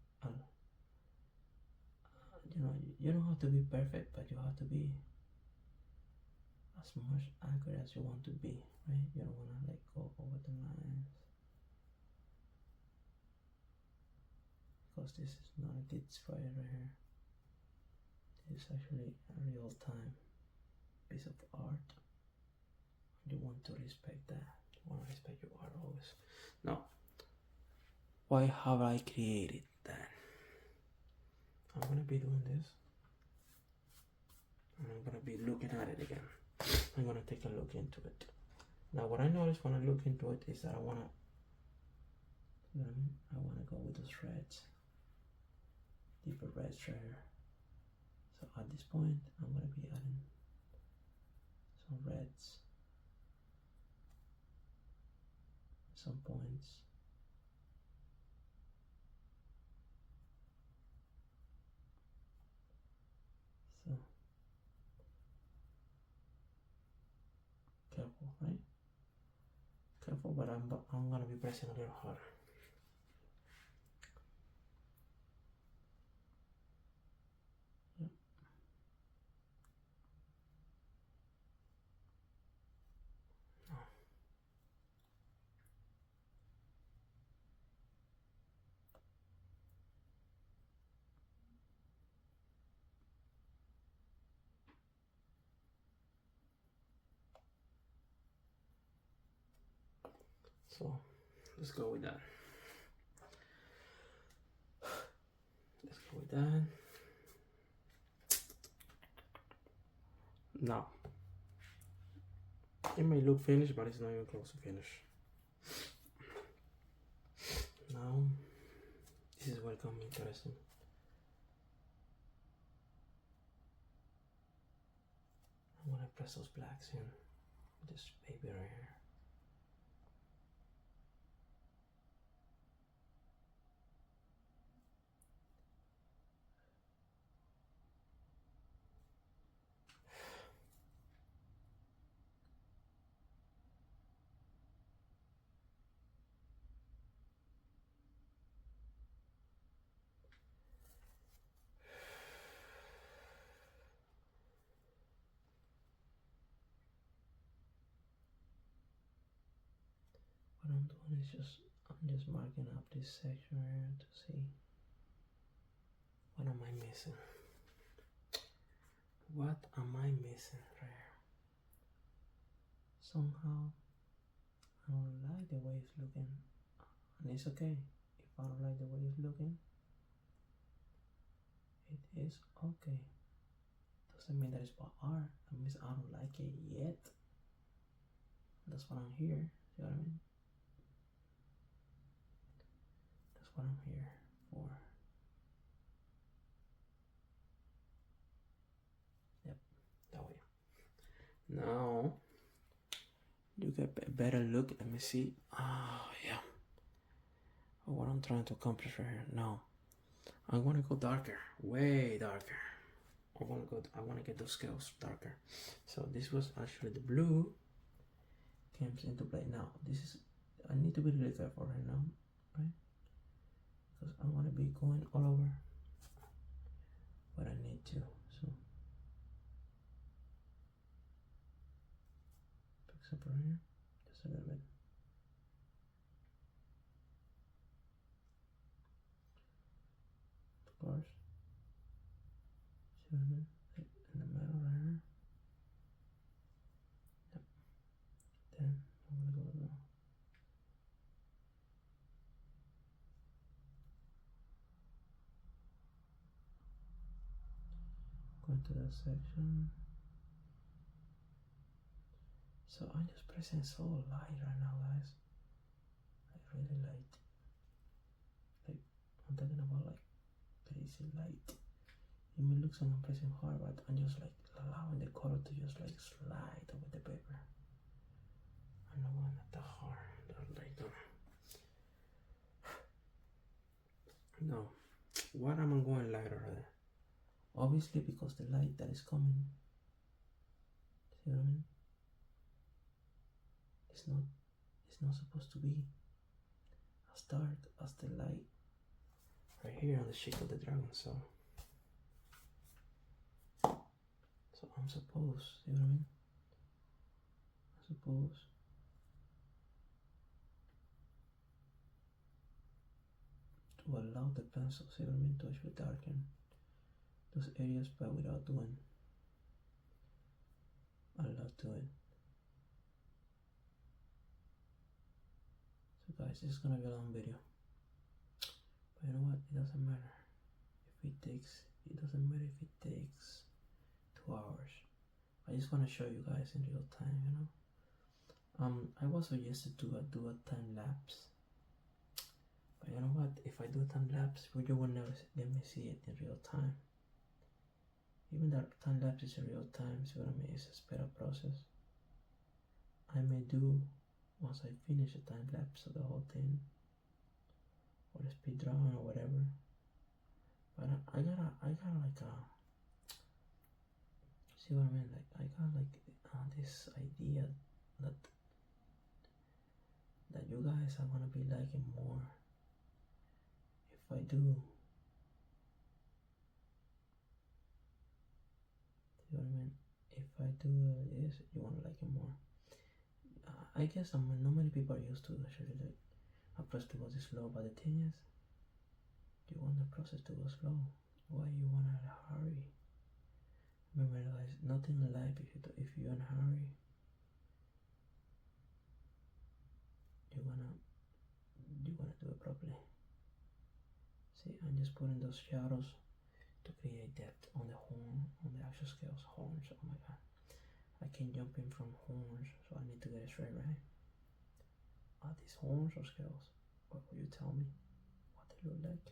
you know, you don't have to be perfect, but you have to be as much accurate as you want to be, right? You don't wanna like go over the lines, because this is not a kids' fair right here. This is actually a real-time piece of art. You want to respect that. You want to respect your art always. Now, why have I created that? I'm gonna be doing this, and I'm gonna be looking at it again. I'm gonna take a look into it. Now, what I noticed when I look into it is that I wanna, you know what I mean? I wanna go with those reds, deeper reds right here. So at this point, I'm gonna be adding some reds, some points. So careful, right? Careful, but I'm gonna be pressing a little harder. Yep. No. So let's go with that. Let's go with that. Now, it may look finished, but it's not even close to finish. Now, this is where it comes interesting. I'm gonna press those blacks in with this paper right here. What I'm doing is I'm just marking up this section here to see what am I missing. What am I missing right here? Somehow I don't like the way it's looking, and it's okay if I don't like the way it's looking. It is okay. Doesn't mean that it's bad art. It means I don't like it yet. That's what I'm here. See what I mean? That's what I'm here for. Yep, that way. Now you get a better look. Let me see. Oh yeah. Oh, what I'm trying to accomplish right here. Now I want to go darker, way darker. I want to get those scales darker. So this was actually the blue comes into play. Now this is, I need to be really careful right now, right? Because I want to be going all over what I need to. So fix up right here, just a little bit. Of course. what I mean? Like in the middle right here. Yep. Then I'm gonna go down. Go into that section. So I'm just pressing so light right now, guys. Like really light. Like I'm talking about like crazy light. It may look like I'm pressing hard, but I'm just like allowing the color to just like slide over the paper. I'm not going at the hard, that light on. No. Why am I going lighter there? Obviously because the light that is coming, see what I mean? It's not supposed to be as dark as the light right here on the sheet of the dragon. So I'm supposed, see what I mean? I'm supposed to allow the pencil, see what I mean, to actually darken those areas, but without doing a lot to it. So guys, this is gonna be a long video, but you know what, it doesn't matter if it takes 2 hours. I just want to show you guys in real time, you know. I was suggested to do a time lapse, but you know what, if I do time lapse, you will never let me see it in real time. Even that time lapse is in real time, see what I mean? It's a sped up process. I may do once I finish the time lapse of the whole thing, or the speed drawing or whatever. But I gotta like see what I mean? Like I got like this idea that you guys are gonna be liking more if I do. See what I mean? If I do this, you wanna like it more. I guess not many people are used to actually like a process to go this slow, but the thing is, you want the process to go slow. Why you wanna hurry? Remember guys, nothing in life if you're in a hurry, you're gonna do it properly. See, I'm just putting those shadows to create depth on the horn, on the actual scales. Horns, oh my god, I can jump in from horns, so I need to get it straight, right? Are these horns or scales? What will you tell me what they look like?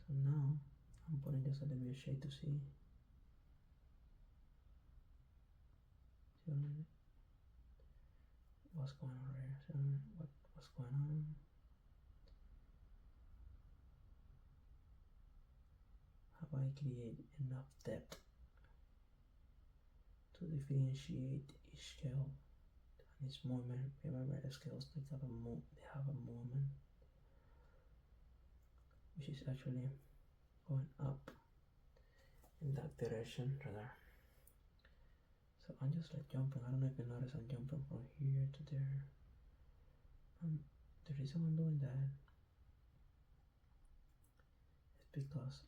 So now I'm putting just a little bit of shade to see. See what's going on right here? See what's going on? Have I created enough depth to differentiate each scale and its movement? Remember, the scales they have a movement, which is actually going up in that direction rather. So I'm just like jumping. I don't know if you notice I'm jumping from here to there. The reason I'm doing that is because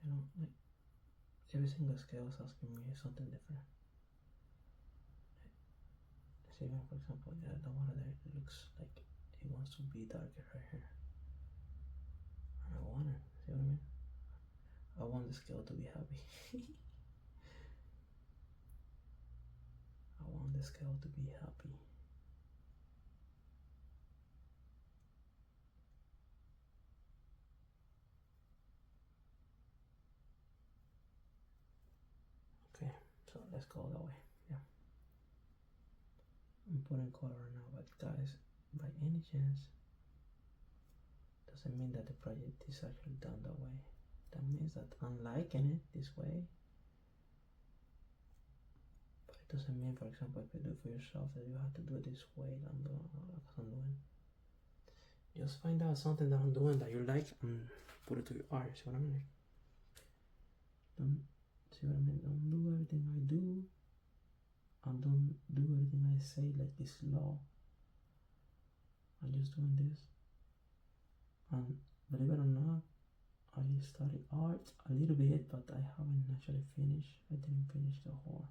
you know, like every single scale is asking me something different. See, for example, yeah, the one there looks like it wants to be darker right here. And I want it, see what I mean? I want the scale to be happy. I want the scale to be happy. Okay, so let's go that way. Yeah. I'm putting color now, but guys, by any chance, doesn't mean that the project is actually done that way. That means that I'm liking it this way, but it doesn't mean, for example, if you do it for yourself, that you have to do it this way. I'm doing. Just find out something that I'm doing that you like and put it to your art. See what I mean? Don't see what I mean? Don't do everything I do, and don't do everything I say like this law. I'm just doing this, and believe it or not, I studied art a little bit, but I haven't actually finished. I didn't finish the whole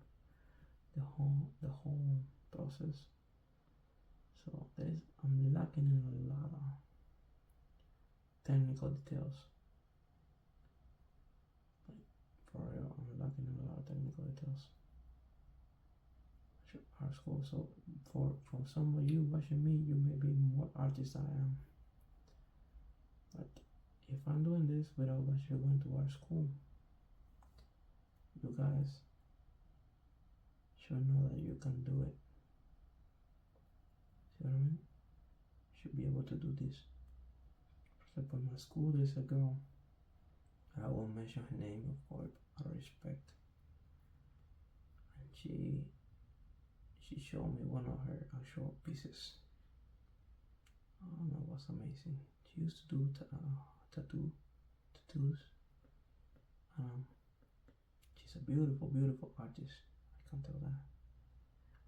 process. So I'm lacking in a lot of technical details. Like, for real, I'm lacking in a lot of technical details. Art school. So for some of you watching me, you may be more artist than I am. But if I'm doing this without actually going to art school, you guys should know that you can do it. See what I mean? You should be able to do this. For example, in my school, there's a girl. I won't mention her name, of course, out of respect. And she showed me one of her actual pieces. Oh no, it was amazing. She used to do tattoos. She's a beautiful artist. I can tell that.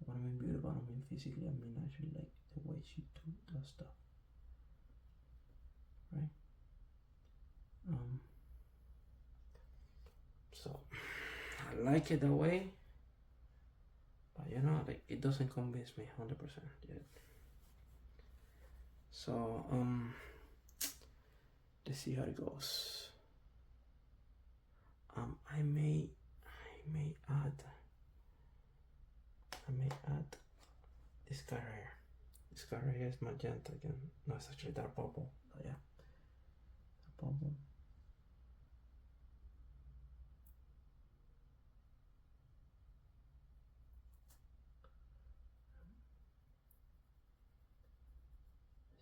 When I mean beautiful, I don't mean physically. I mean actually like the way she does stuff. Right? So I like it that way, but you know, like it doesn't convince me 100% yet. So let's see how it goes. I may add this guy right here. This guy right here is magenta again. No, it's actually dark purple. But yeah, dark purple.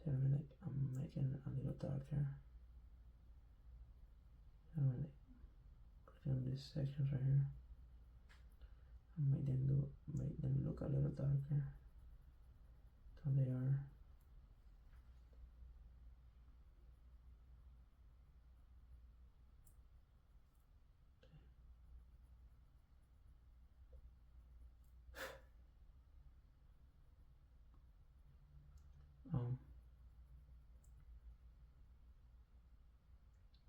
So I'm making it a little darker. I'm like clicking on these sections right here. And make them look a little darker than they are.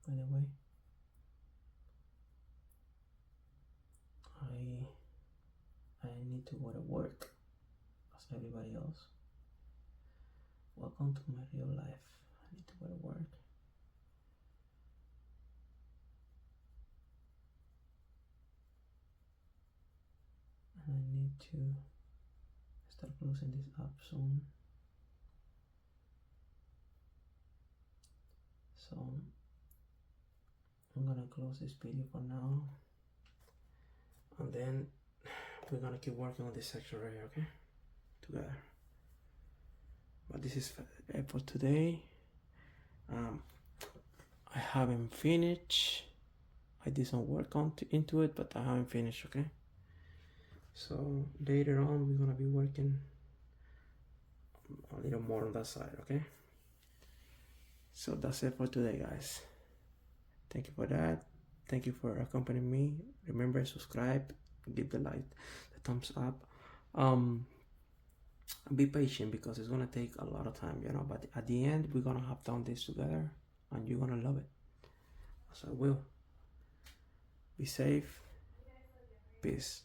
By the way, I need to go to work as everybody else. Welcome to my real life. I need to go to work. And I need to start closing this up soon. So I'm gonna close this video for now, and then we're gonna keep working on this section right here, okay? Together. But this is for today. I haven't finished. I did some work into it, but I haven't finished, okay? So later on, we're gonna be working a little more on that side, okay? So that's it for today, guys. Thank you for that. Thank you for accompanying me. Remember, subscribe, give the thumbs up. Be patient because it's gonna take a lot of time, you know, but at the end we're gonna have done this together and you're gonna love it. So I will. Be safe. Peace.